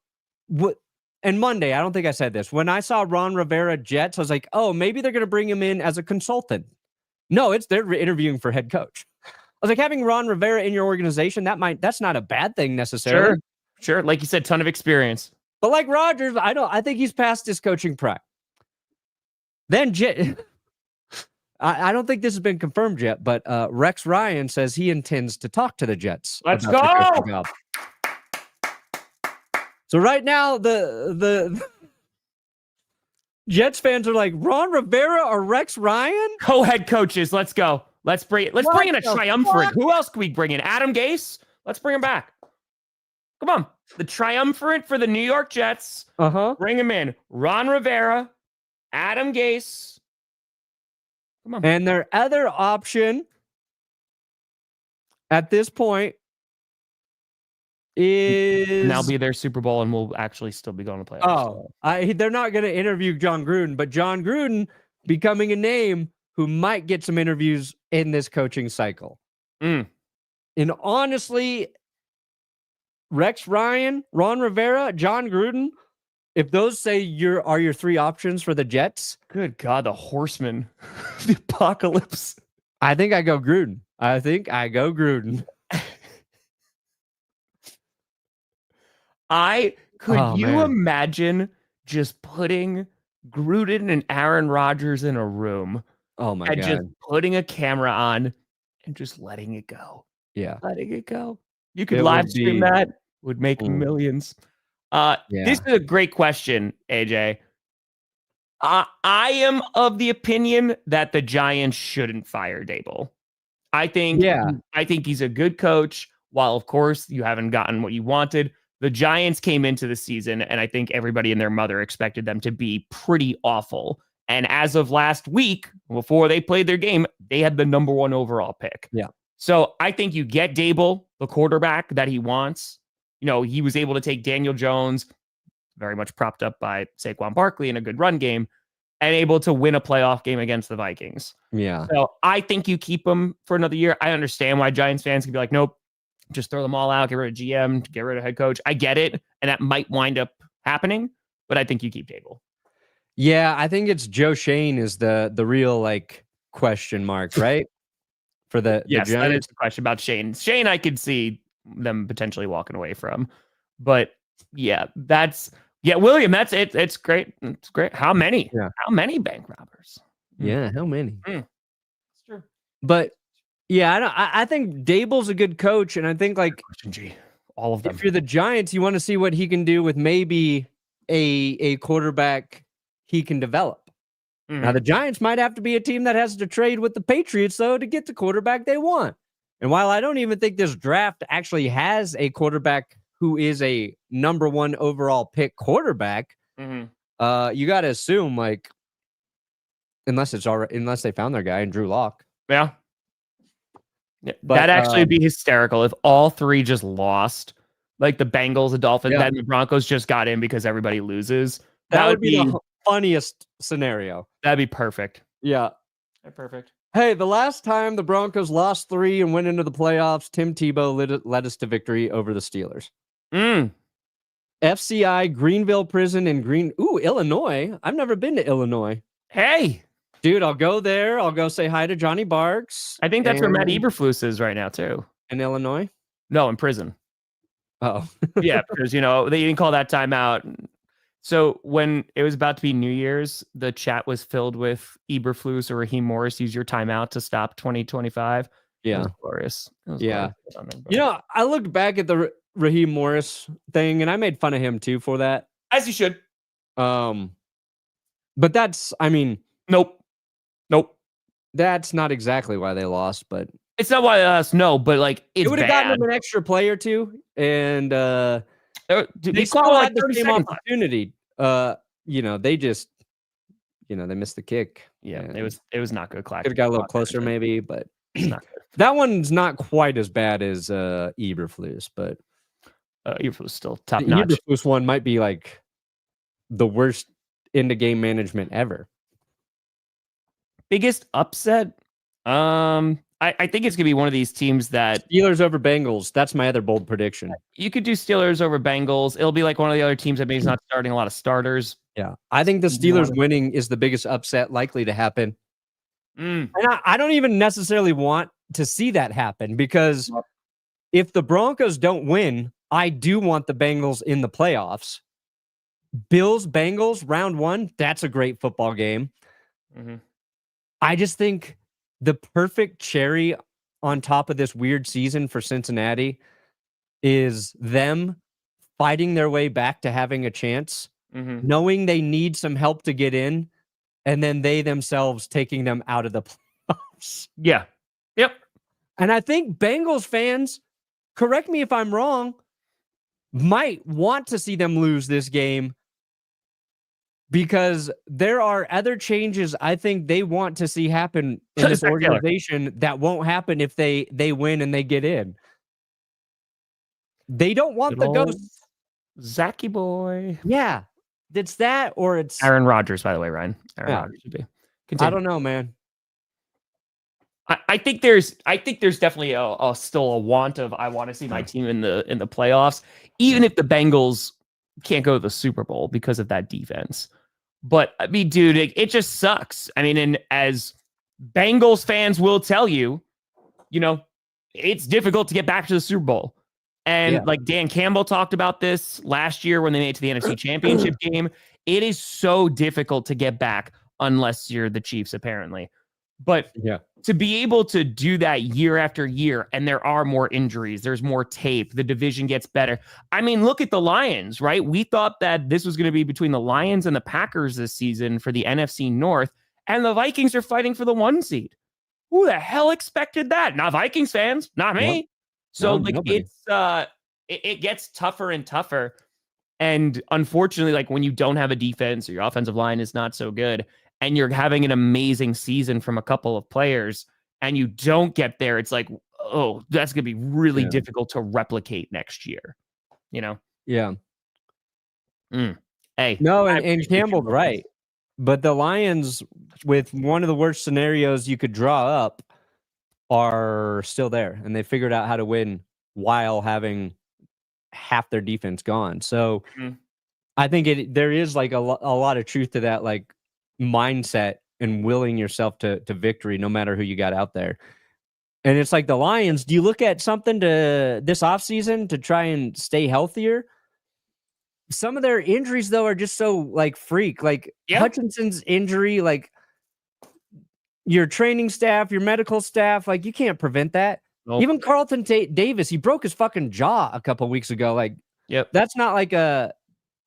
And Monday, I don't think I said this. When I saw Ron Rivera Jets, I was like, oh, maybe they're going to bring him in as a consultant. No, they're interviewing for head coach. I was like, having Ron Rivera in your organization, that's not a bad thing necessarily. Sure. Like you said, ton of experience. But like Rodgers, I think he's past his coaching prime. Then I don't think this has been confirmed yet, but Rex Ryan says he intends to talk to the Jets. Let's go. So right now, the Jets fans are like, Ron Rivera or Rex Ryan? Co-head coaches, let's go. Let's bring in a triumvirate. Fuck? Who else can we bring in? Adam Gase? Let's bring him back. Come on. The triumvirate for the New York Jets. Bring him in. Ron Rivera, Adam Gase. Come on. And their other option at this point is... Now be their Super Bowl and we'll actually still be going to playoffs. They're not going to interview John Gruden, but John Gruden becoming a name who might get some interviews in this coaching cycle. And honestly, Rex Ryan, Ron Rivera, John Gruden, if those say are your three options for the Jets, good God, the horsemen, the apocalypse. I think I go Gruden. Could you imagine just putting Gruden and Aaron Rodgers in a room? Oh my God. Just putting a camera on and just letting it go. Yeah. Letting it go. You could live stream that. Would make millions. This is a great question, AJ. I am of the opinion that the Giants shouldn't fire Dable. I think he's a good coach. While, of course, you haven't gotten what you wanted, the Giants came into the season, and I think everybody and their mother expected them to be pretty awful. And as of last week, before they played their game, they had the number 1 overall pick. Yeah. So I think you get Dable, the quarterback that he wants. You know, he was able to take Daniel Jones, very much propped up by Saquon Barkley in a good run game, and able to win a playoff game against the Vikings. Yeah. So I think you keep him for another year. I understand why Giants fans can be like, nope, just throw them all out, get rid of GM, get rid of head coach. I get it. And that might wind up happening, but I think you keep Dable. Yeah, I think it's Joe Shane is the real question mark, right? For the Yes, Giants. that is the question about Shane. Shane, I could see them potentially walking away from, but William, that's it. It's great. It's great. How many? Yeah. How many bank robbers? Yeah, how many? It's true. But I think Dable's a good coach, and I think all of them. If you're the Giants, you want to see what he can do with maybe a quarterback he can develop. Now the Giants might have to be a team that has to trade with the Patriots though to get the quarterback they want. And while I don't even think this draft actually has a quarterback who is a number 1 overall pick quarterback, you got to assume unless they found their guy in Drew Lock. Yeah. But, that'd actually be hysterical if all three just lost, like the Bengals, the Dolphins, and the Broncos just got in because everybody loses. That would be the funniest scenario. That'd be perfect. Yeah. Perfect. Hey, the last time the Broncos lost 3 and went into the playoffs, Tim Tebow led us to victory over the Steelers. FCI, Greenville Prison, and Illinois. I've never been to Illinois. Hey, Dude, I'll go there. I'll go say hi to Johnny Barks. I think that's where Matt Eberflus is right now, too. In Illinois? No, in prison. Oh. Yeah, because, they didn't call that timeout. So when it was about to be New Year's, the chat was filled with Eberflus or Raheem Morris, use your timeout to stop 2025. Yeah. It was glorious. I looked back at the Raheem Morris thing, and I made fun of him, too, for that. As you should. But that's, Nope. That's not exactly why they lost, but it's not why they lost. No, but it would have gotten them an extra play or two, and they still had the same opportunity. They just, they missed the kick. Yeah, it was not good. Could have got a little closer, maybe, but it's not good. That one's not quite as bad as Eberflus, but Eberflus still top notch. The Eberflus one might be the worst into game management ever. Biggest upset? I think it's gonna be one of these teams that Steelers over Bengals. That's my other bold prediction. You could do Steelers over Bengals. It'll be like one of the other teams that maybe is not starting a lot of starters. Yeah, I think the Steelers winning is the biggest upset likely to happen. And I don't even necessarily want to see that happen, because if the Broncos don't win, I do want the Bengals in the playoffs. Bills-Bengals round 1, that's a great football game. Mm-hmm. I just think the perfect cherry on top of this weird season for Cincinnati is them fighting their way back to having a chance, knowing they need some help to get in, and then they themselves taking them out of the playoffs. Yeah. Yep. And I think Bengals fans, correct me if I'm wrong, might want to see them lose this game, because there are other changes I think they want to see happen in this organization that won't happen if they win and they get in. They don't want the ghosts. Zachy boy. Yeah. It's that, or it's Aaron Rodgers, by the way, Ryan. Aaron Rodgers would be. Continue. I don't know, man. I think there's definitely still a want of, I want to see my team in the playoffs, even if the Bengals can't go to the Super Bowl because of that defense. But dude, it just sucks. And as Bengals fans will tell you, it's difficult to get back to the Super Bowl. And Dan Campbell talked about this last year when they made it to the NFC Championship game. It is so difficult to get back unless you're the Chiefs, apparently. But to be able to do that year after year, and there are more injuries, there's more tape, the division gets better. Look at the Lions, right? We thought that this was going to be between the Lions and the Packers this season for the NFC North, and the Vikings are fighting for the 1 seed. Who the hell expected that? Not Vikings fans, not me. Yep. So it gets tougher and tougher. And unfortunately, when you don't have a defense or your offensive line is not so good, and you're having an amazing season from a couple of players, and you don't get there, it's that's going to be really difficult to replicate next year. Yeah. Hey. No, and Campbell's right. But the Lions, with one of the worst scenarios you could draw up, are still there, and they figured out how to win while having half their defense gone. So I think there is a lot of truth to that, mindset and willing yourself to victory no matter who you got out there. And it's the Lions, do you look at something to this offseason to try and stay healthier? Some of their injuries though are just so freak, Hutchinson's injury, your training staff, your medical staff, you can't prevent that. Nope. Even Carlton Davis, he broke his fucking jaw a couple weeks ago. That's not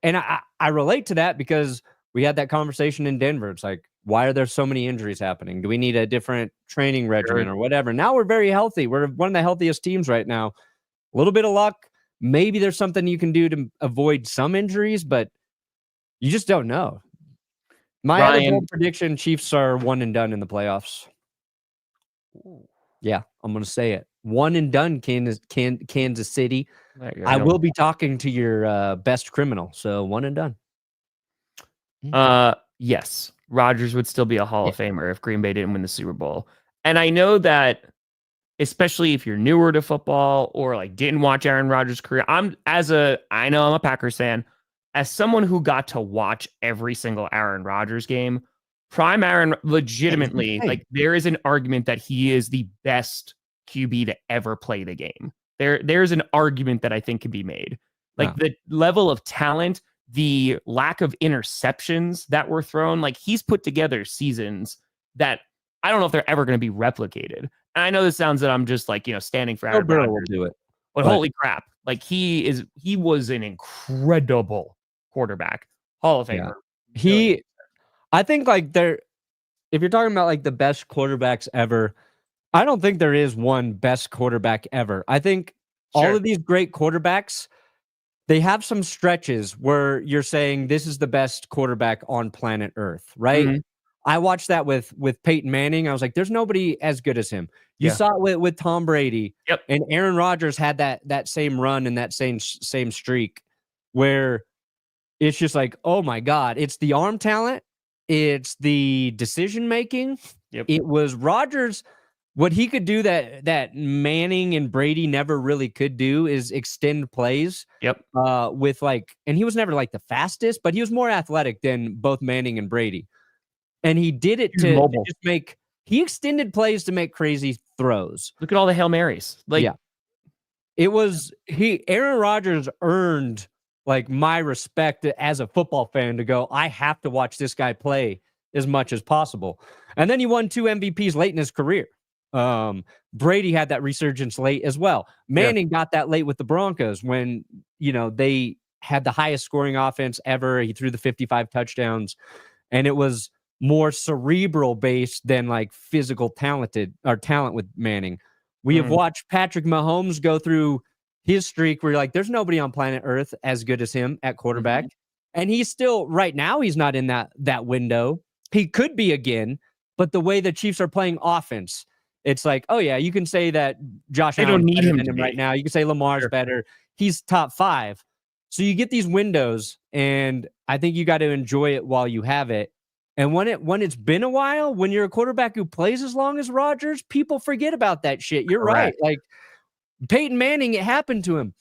and I relate to that because we had that conversation in Denver. It's why are there so many injuries happening? Do we need a different training regimen or whatever? Now we're very healthy. We're one of the healthiest teams right now. A little bit of luck. Maybe there's something you can do to avoid some injuries, but you just don't know. My other bold prediction, Chiefs are 1 and done in the playoffs. Yeah, I'm going to say it. 1 and done, Kansas City. I will be talking to your best criminal, so 1 and done. Yes, Rodgers would still be a Hall of Famer if Green Bay didn't win the Super Bowl. And I know that, especially if you're newer to football or didn't watch Aaron Rodgers' career, I know I'm a Packers fan. As someone who got to watch every single Aaron Rodgers game, Prime Aaron, legitimately, like there is an argument that he is the best QB to ever play the game. There's an argument that I think can be made. Like the level of talent, the lack of interceptions that were thrown, like he's put together seasons that I don't know if they're ever going to be replicated. And I know this sounds that I'm just like, standing for Aaron Rodgers. Will do it. But holy crap. Like he was an incredible quarterback. Hall of Famer. Yeah. I think like if you're talking about like the best quarterbacks ever, I don't think there is one best quarterback ever. I think all of these great quarterbacks, they have some stretches where you're saying this is the best quarterback on planet Earth, right? Mm-hmm. I watched that with Peyton Manning. I was like, there's nobody as good as him. You saw it with Tom Brady. Yep. And Aaron Rodgers had that same run and that same streak where it's just like, oh my God, it's the arm talent. It's the decision making. Yep. It was Rodgers. What he could do that Manning and Brady never really could do is extend plays. Yep. With and he was never like the fastest, but he was more athletic than both Manning and Brady. And he did it to just he extended plays to make crazy throws. Look at all the Hail Marys. It was Aaron Rodgers earned like my respect as a football fan to go, I have to watch this guy play as much as possible. And then he won 2 MVPs late in his career. Brady had that resurgence late as well. Manning got that late with the Broncos when, they had the highest scoring offense ever. He threw the 55 touchdowns, and it was more cerebral based than like physical talent with Manning. We have watched Patrick Mahomes go through his streak where you're like, there's nobody on planet Earth as good as him at quarterback. Mm-hmm. And he's still, right now, he's not in that window. He could be again, but the way the Chiefs are playing offense, it's like, oh yeah, you can say that Josh Allen don't need him right now. You can say Lamar's better. He's top 5. So you get these windows, and I think you got to enjoy it while you have it. And when it's been a while, when you're a quarterback who plays as long as Rodgers, people forget about that shit. You're right. Like Peyton Manning, it happened to him.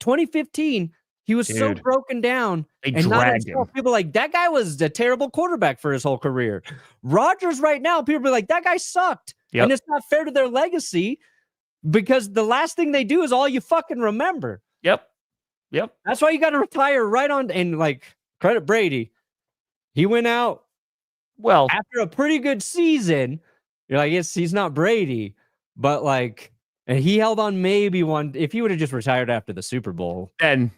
2015, he was so broken down. They dragged him. People like, that guy was a terrible quarterback for his whole career. Rodgers right now, people be like, that guy sucked. Yep. And it's not fair to their legacy because the last thing they do is all you fucking remember. Yep. That's why you got to retire right on. And like, credit Brady. He went out. Well, after a pretty good season, you're like, yes, he's not Brady, but like, and he held on maybe one. If he would have just retired after the Super Bowl, and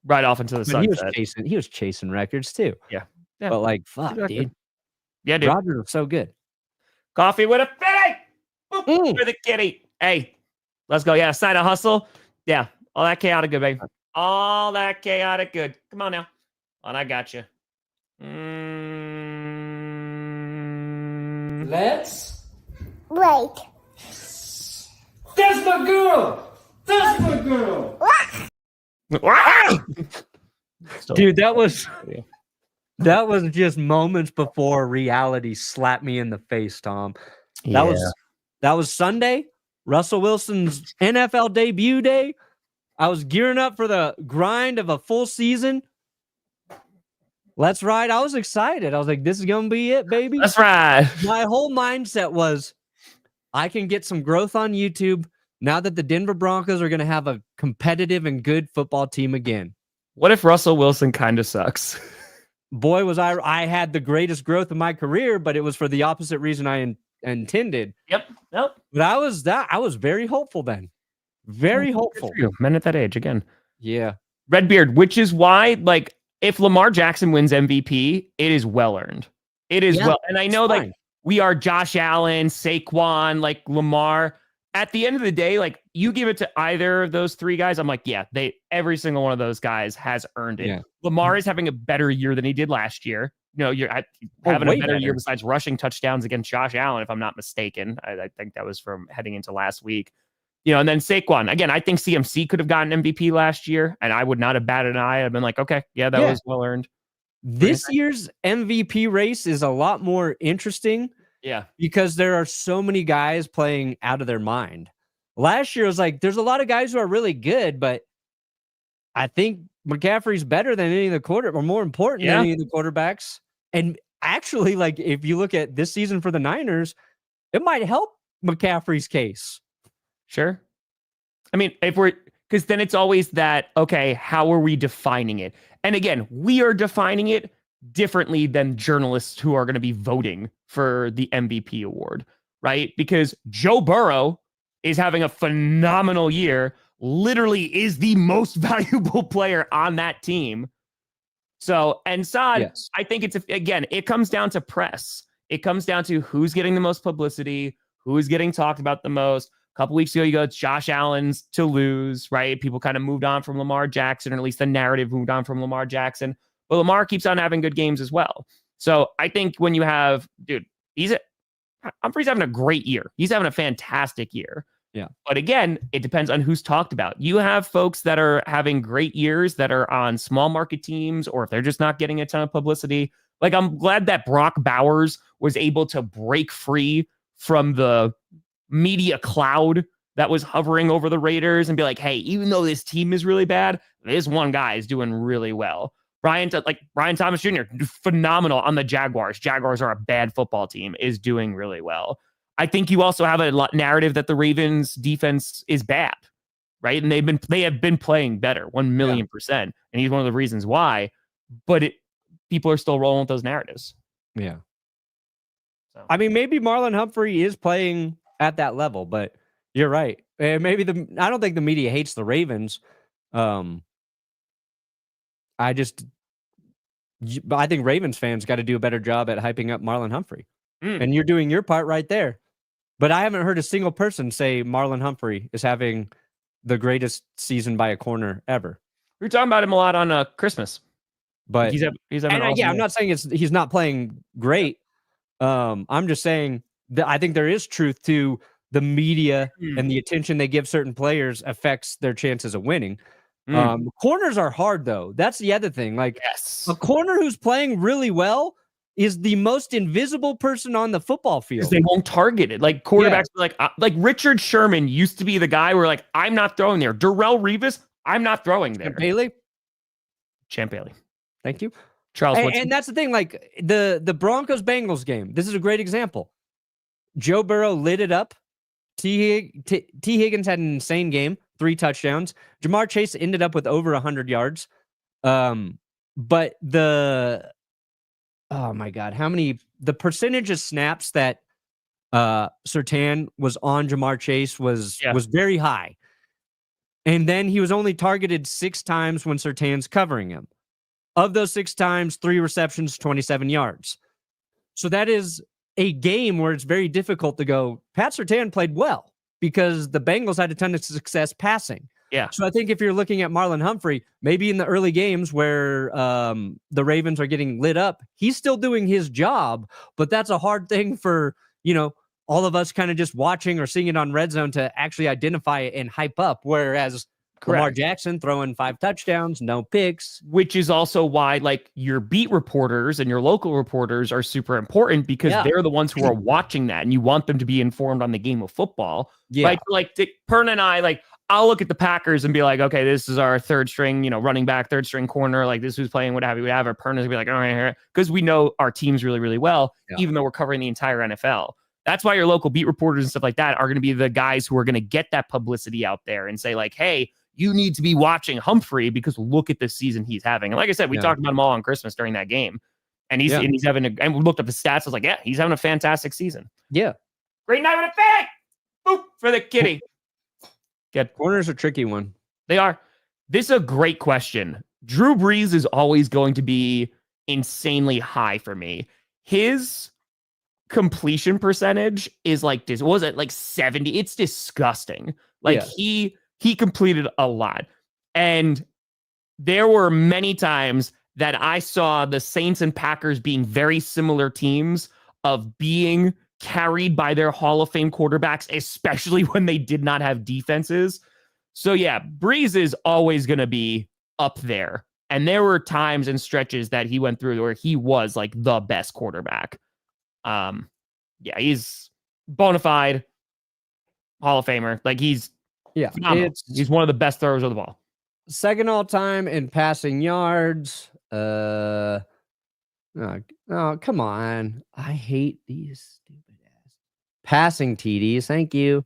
right off into the sunset, he was chasing records too. Yeah. But like, fuck, dude. Yeah, dude. Rodgers was so good. Coffee with a fitty for the kitty. Hey, let's go. Yeah, side of hustle. Yeah, all that chaotic good, baby. All that chaotic good. Come on now. And I got you. Let's wait. That's my girl. Dude, that was just moments before reality slapped me in the face, Tom. That was Sunday, Russell Wilson's NFL debut day. I was gearing up for the grind of a full season. Let's ride. I was excited. I was like, this is going to be it, baby. Let's ride. My whole mindset was I can get some growth on YouTube now that the Denver Broncos are going to have a competitive and good football team again. What if Russell Wilson kind of sucks? Boy, was I had the greatest growth of my career, but it was for the opposite reason I intended. Yep. Nope. But I was very hopeful then. Very hopeful. Men at that age again. Yeah. Redbeard, which is why, like, if Lamar Jackson wins MVP, it is well earned. It is well. And I know, like, we are Josh Allen, Saquon, like Lamar. At the end of the day, like, you give it to either of those 3 guys, I'm like, yeah, every single one of those guys has earned it. Yeah. Lamar is having a better year than he did last year. You're having a better year besides rushing touchdowns against Josh Allen, if I'm not mistaken. I think that was from heading into last week. And then Saquon. Again, I think CMC could have gotten MVP last year, and I would not have batted an eye. I've been like, okay, that was well earned. This year's MVP race is a lot more interesting. Yeah. Because there are so many guys playing out of their mind. Last year was like, there's a lot of guys who are really good, but I think McCaffrey's better than any of the or more important than any of the quarterbacks. And actually, like, if you look at this season for the Niners, it might help McCaffrey's case. Sure. I mean, because then it's always that, okay, how are we defining it? And again, we are defining it differently than journalists who are going to be voting for the MVP award, right? Because Joe Burrow is having a phenomenal year, literally is the most valuable player on that team. So, and Saad, yes. I think it comes down to press. It comes down to who's getting the most publicity, who's getting talked about the most. A couple weeks ago, you go, it's Josh Allen's to lose, right? People kind of moved on from Lamar Jackson, or at least the narrative moved on from Lamar Jackson. But Lamar keeps on having good games as well. So I think when you have, Humphrey's having a great year. He's having a fantastic year. Yeah. But again, it depends on who's talked about. You have folks that are having great years that are on small market teams, or if they're just not getting a ton of publicity. Like, I'm glad that Brock Bowers was able to break free from the media cloud that was hovering over the Raiders and be like, hey, even though this team is really bad, this one guy is doing really well. Brian Thomas Jr., phenomenal on the Jaguars. Jaguars are a bad football team, is doing really well. I think you also have a narrative that the Ravens defense is bad, right? And they have been playing better, 1,000,000%. And he's one of the reasons why, but people are still rolling with those narratives. Yeah. So. I mean, maybe Marlon Humphrey is playing at that level, but you're right. Maybe I don't think the media hates the Ravens. I think Ravens fans got to do a better job at hyping up Marlon Humphrey. And you're doing your part right there. But I haven't heard a single person say Marlon Humphrey is having the greatest season by a corner ever. We were talking about him a lot on Christmas. But he's having awesome I'm not saying he's not playing great. I'm just saying that I think there is truth to the media and the attention they give certain players affects their chances of winning. Corners are hard, though. That's the other thing. Like, a corner who's playing really well is the most invisible person on the football field. Because they won't target it. Like, quarterbacks like Richard Sherman used to be the guy where, like, I'm not throwing there. Darrelle Revis, I'm not throwing there. Champ Bailey. Thank you. Charles. And that's the thing. Like, the Broncos-Bengals game, this is a great example. Joe Burrow lit it up. T. Higgins had an insane game, 3 touchdowns. Jamar Chase ended up with over 100 yards. But oh my God, the percentage of snaps that Surtain was on Jamar Chase was very high. And then he was only targeted 6 times when Surtain's covering him. Of those 6 times, 3 receptions, 27 yards. So that is a game where it's very difficult to go, Pat Surtain played well because the Bengals had a ton of success passing. Yeah. So I think if you're looking at Marlon Humphrey, maybe in the early games where the Ravens are getting lit up, he's still doing his job, but that's a hard thing for, all of us kind of just watching or seeing it on Red Zone to actually identify it and hype up. Whereas Lamar Jackson throwing 5 touchdowns, no picks. Which is also why, like, your beat reporters and your local reporters are super important because they're the ones who are watching that, and you want them to be informed on the game of football. Yeah. Right? Like, Perna and I, like, I'll look at the Packers and be like, okay, this is our 3rd string, running back, 3rd string corner. Like, this who's playing, what have you. Or Perna's gonna be like, all right, because we know our teams really, really well, even though we're covering the entire NFL. That's why your local beat reporters and stuff like that are going to be the guys who are going to get that publicity out there and say, like, hey, you need to be watching Humphrey because look at the season he's having. And like I said, we talked about him all on Christmas during that game. And he's having and we looked up the stats. I was like, yeah, he's having a fantastic season. Yeah. Great night with a bag. Boop for the kitty. Good. Corner's a tricky one. They are. This is a great question. Drew Brees is always going to be insanely high for me. His completion percentage is like this. Was it like 70? It's disgusting. Like he completed a lot. And there were many times that I saw the Saints and Packers being very similar teams of being carried by their Hall of Fame quarterbacks, especially when they did not have defenses. So yeah, Brees is always going to be up there. And there were times and stretches that he went through where he was like the best quarterback. He's bona fide Hall of Famer. Like he's one of the best throwers of the ball. 2nd all time in passing yards. Oh, come on. I hate these stupid ass passing TDs. Thank you.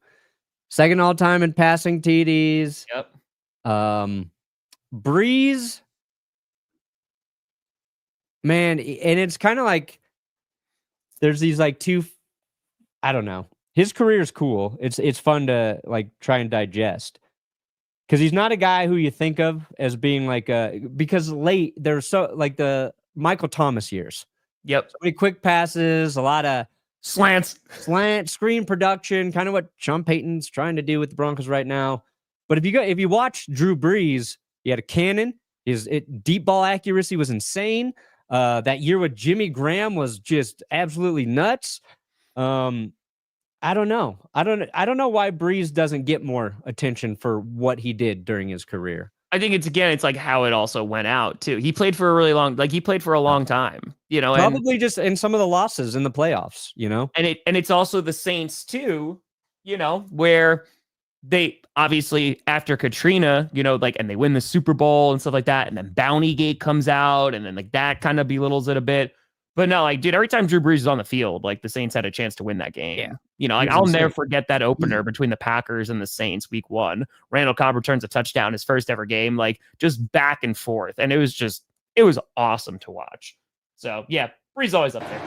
Second all time in passing TDs. Yep. Brees. Man, and it's kind of like there's these like two, I don't know. His career is cool. It's fun to like try and digest. Because he's not a guy who you think of as being like because late there's so like the Michael Thomas years. Yep. So many quick passes, a lot of slant screen production, kind of what Sean Payton's trying to do with the Broncos right now. But if you watch Drew Brees, he had a cannon. His deep ball accuracy was insane. That year with Jimmy Graham was just absolutely nuts. I don't know. I don't know why Brees doesn't get more attention for what he did during his career. I think it's like how it also went out too. He played for a long time, Probably just in some of the losses in the playoffs, And it's also the Saints too, where they obviously after Katrina, and they win the Super Bowl and stuff like that, and then Bounty Gate comes out, and then like that kind of belittles it a bit. But no, like, dude, every time Drew Brees is on the field, like the Saints had a chance to win that game. Yeah. I'll never forget that opener between the Packers and the Saints week 1. Randall Cobb returns a touchdown, his first ever game, like just back and forth. And it was awesome to watch. So yeah, Brees always up there.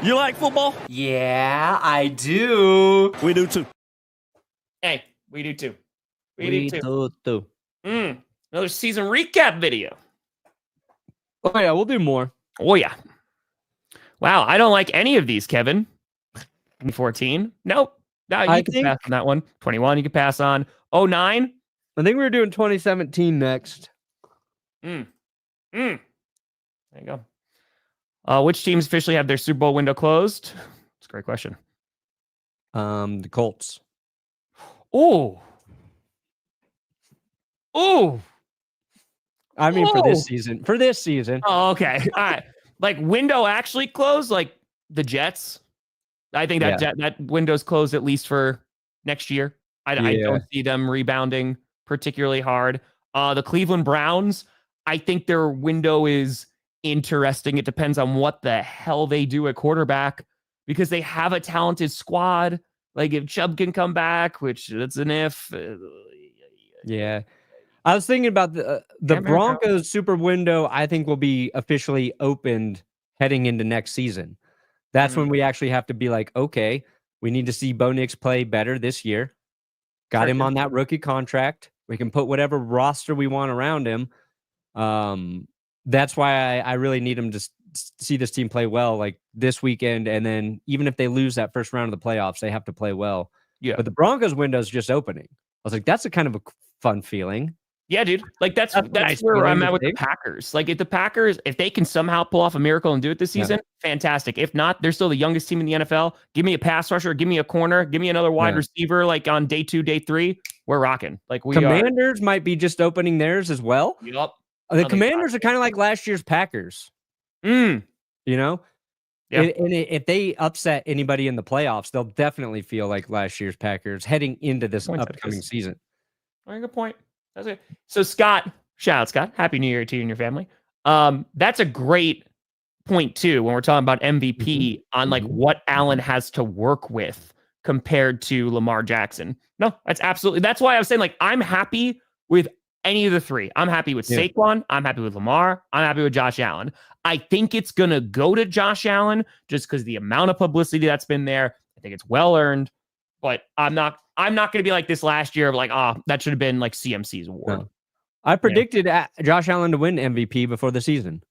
You like football? Yeah, I do. We do too. Hey, we do too. We do too. Another season recap video. Oh yeah, we'll do more. Oh yeah. Wow, I don't like any of these, Kevin. 2014? Nope. No, you can pass on that one. 21, you can pass on. 09? I think we were doing 2017 next. There you go. Which teams officially have their Super Bowl window closed? It's a great question. The Colts. Oh. I mean, for this season. Oh, okay. All right. Like window actually closed, like the Jets. I think that window's closed at least for next year. I don't see them rebounding particularly hard. The Cleveland Browns, I think their window is interesting. It depends on what the hell they do at quarterback because they have a talented squad. Like if Chubb can come back, which that's an if. Yeah. I was thinking about the Broncos super window, I think will be officially opened heading into next season. That's when we actually have to be like, okay, we need to see Bo Nix play better this year. Got him on that rookie contract. We can put whatever roster we want around him. That's why I really need him to see this team play well like this weekend. And then even if they lose that first round of the playoffs, they have to play well. Yeah. But the Broncos window is just opening. I was like, that's a kind of a fun feeling. Yeah, dude. Like that's nice where I'm at with thing. the Packers. Like if they can somehow pull off a miracle and do it this season, fantastic. If not, they're still the youngest team in the NFL. Give me a pass rusher, give me a corner, give me another wide receiver. Like on day 2, day 3, we're rocking. Like Commanders might be just opening theirs as well. Yep. The Commanders are kind of like last year's Packers. Yeah. And if they upset anybody in the playoffs, they'll definitely feel like last year's Packers heading into this upcoming season. Very good point. That's it. So Scott, shout out Scott. Happy New Year to you and your family. That's a great point too when we're talking about MVP on like what Allen has to work with compared to Lamar Jackson. No, that's why I was saying like I'm happy with any of the three. I'm happy with Saquon. I'm happy with Lamar. I'm happy with Josh Allen. I think it's gonna go to Josh Allen just because the amount of publicity that's been there. I think it's well earned, but I'm not going to be like this last year of like, that should have been like CMC's award. No. I predicted Josh Allen to win MVP before the season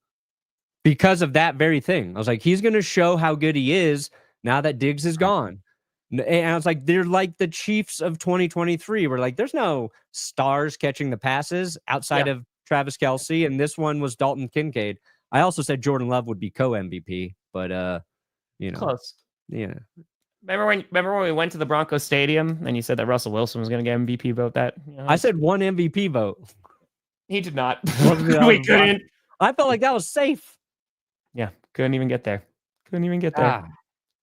because of that very thing. I was like, he's going to show how good he is now that Diggs is gone. And I was like, they're like the Chiefs of 2023. We're like, there's no stars catching the passes outside of Travis Kelce. And this one was Dalton Kincaid. I also said Jordan Love would be co-MVP, but close. Yeah. Remember when we went to the Broncos Stadium and you said that Russell Wilson was going to get MVP vote? I said one MVP vote. He did not. We couldn't. I felt like that was safe. Yeah, couldn't even get there. The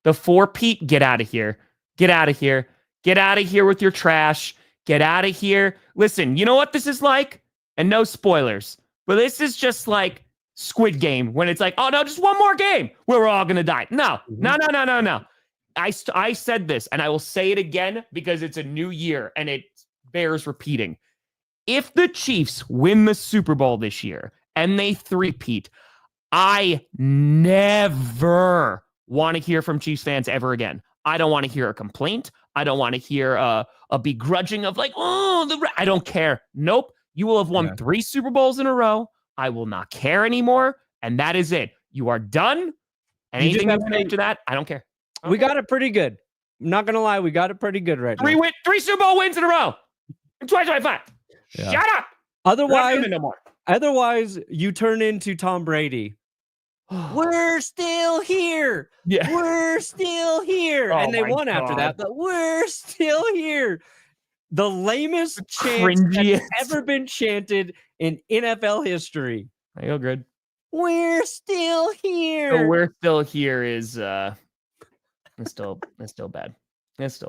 4-Pete, get out of here. Get out of here. Get out of here with your trash. Get out of here. Listen, you know what this is like? And no spoilers, but this is just like Squid Game when it's like, oh no, just one more game where we're all gonna die. No. I said this, and I will say it again because it's a new year and it bears repeating. If the Chiefs win the Super Bowl this year and they three-peat, I never want to hear from Chiefs fans ever again. I don't want to hear a complaint. I don't want to hear a begrudging of like, I don't care. Nope. You will have won 3 Super Bowls in a row. I will not care anymore. And that is it. You are done. And anything after that, I don't care. We got it pretty good. I'm not going to lie. We got it pretty good right now. 3 Super Bowl wins in a row in 2025. Yeah. Shut up. Otherwise, you turn into Tom Brady. We're still here. Yeah. We're still here. And they won after that, but we're still here. The lamest chant that's ever been chanted in NFL history. I feel good. We're still here. So we're still here is it's still bad. It's still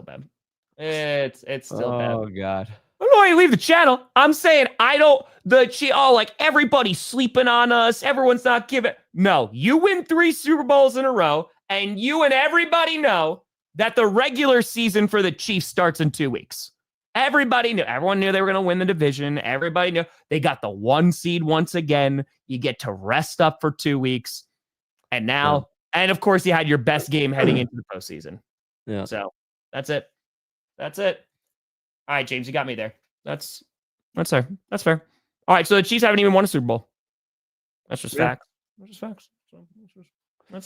bad. It's still bad. Oh God. I don't know why you leave the channel. I'm saying like everybody's sleeping on us. Everyone's not giving. No, you win 3 Super Bowls in a row, and you and everybody know that the regular season for the Chiefs starts in 2 weeks. Everybody knew. Everyone knew they were going to win the division. Everybody knew. They got the 1 seed once again. You get to rest up for 2 weeks. And now, and of course, you had your best game heading into the postseason. Yeah. So that's it. That's it. All right, James, you got me there. That's fair. That's fair. All right, so the Chiefs haven't even won a Super Bowl. That's just facts. That's just facts. So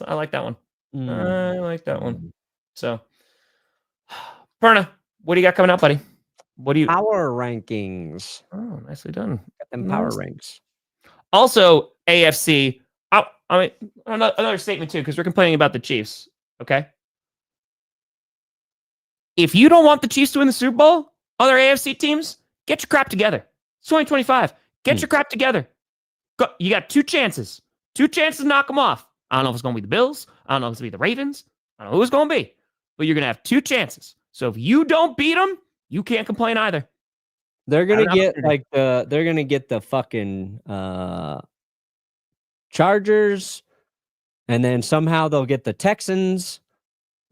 I like that one. I like that one. So, Perna, what do you got coming up, buddy? What do you power rankings? Oh, nicely done. Got them power ranks. Also, AFC. I mean, another statement too, because we're complaining about the Chiefs. Okay. If you don't want the Chiefs to win the Super Bowl, other AFC teams, get your crap together. It's 2025. Get your crap together. You got 2 chances. 2 chances to knock them off. I don't know if it's going to be the Bills. I don't know if it's going to be the Ravens. I don't know who it's going to be. But you're going to have 2 chances. So if you don't beat them, you can't complain either. They're going to get they're going to get the fucking Chargers, and then somehow they'll get the Texans,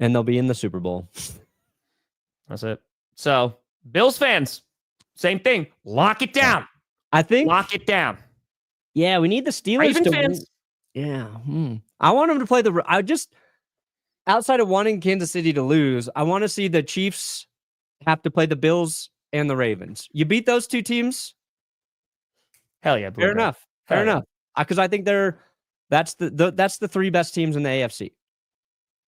and they'll be in the Super Bowl. That's it. So, Bills fans, same thing. Lock it down. I think lock it down. Yeah, we need the Steelers Raven to fans. Win. Yeah. I want them to play outside of wanting Kansas City to lose, I want to see the Chiefs have to play the Bills and the Ravens. You beat those 2 teams? Hell yeah. Fair enough. Fair enough. Because I think that's the 3 best teams in the AFC.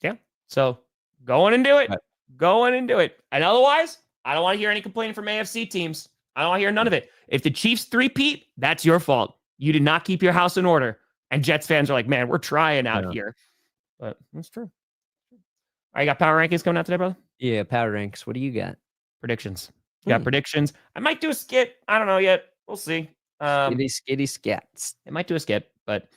Yeah. So go on and do it. Go on and do it. And otherwise, I don't want to hear any complaining from AFC teams. I don't want to hear none of it. If the Chiefs three-peat, that's your fault. You did not keep your house in order. And Jets fans are like, man, we're trying out here. But that's true. All right, you got power rankings coming out today, brother? Yeah, power ranks. What do you got? Predictions. You got predictions. I might do a skit. I don't know yet. We'll see. Skitty scats. It might do a skit, but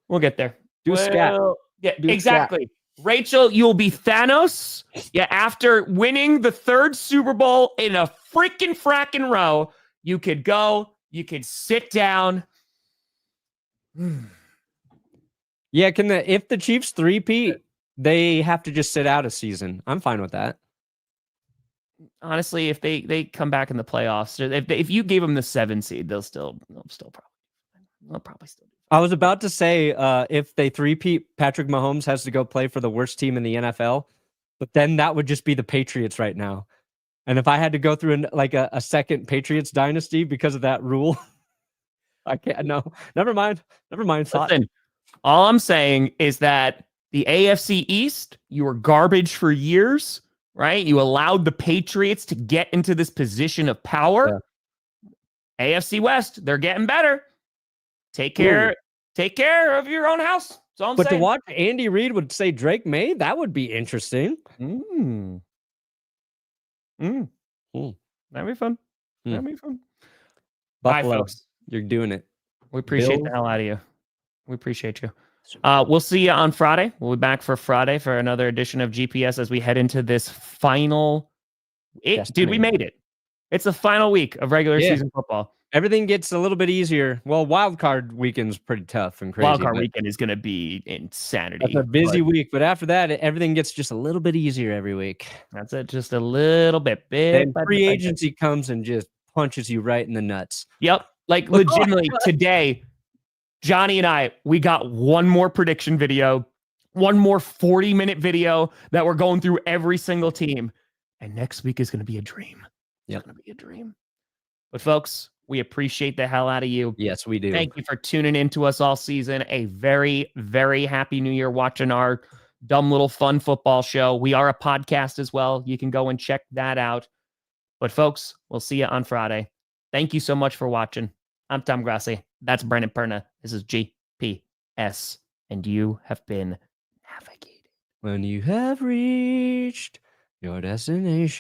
we'll get there. Do a scat. Yeah, exactly. Scat. Rachel, you'll be Thanos. Yeah, after winning the 3rd Super Bowl in a freaking fracking row, you could go, you could sit down. Yeah, if the Chiefs three-peat, they have to just sit out a season. I'm fine with that. Honestly, if they come back in the playoffs, if you gave them the 7 seed, they'll probably still. I was about to say, if they three-peat, Patrick Mahomes has to go play for the worst team in the NFL, but then that would just be the Patriots right now. And if I had to go through a second Patriots dynasty because of that rule, I can't. No, never mind. Listen, all I'm saying is that the AFC East, you were garbage for years, right? You allowed the Patriots to get into this position of power. Yeah. AFC West, they're getting better. Take care of your own house. That's all I'm saying. But to watch Andy Reid would say Drake May, that would be interesting. That'd be fun. That'd be fun. Buffalo, bye, folks. You're doing it. We appreciate the hell out of you. We appreciate you. We'll see you on Friday. We'll be back for Friday for another edition of GPS as we head into this final. Dude, we made it. It's the final week of regular season football. everything gets a little bit easier. Well, wild card weekend's pretty tough and crazy. Wild card weekend is going to be insanity. It's a busy week, but after that, everything gets just a little bit easier every week. That's it, just a little bit. Then free agency comes and just punches you right in the nuts. Yep. Like legitimately today, Johnny and I, we got one more prediction video, one more 40-minute video that we're going through every single team. And next week is going to be a dream. Yep. It's going to be a dream. But folks, we appreciate the hell out of you. Yes, we do. Thank you for tuning in to us all season. A very, very happy new year watching our dumb little fun football show. We are a podcast as well. You can go and check that out. But folks, we'll see you on Friday. Thank you so much for watching. I'm Tom Grossi. That's Brandon Perna. This is GPS. And you have been navigated. When you have reached your destination.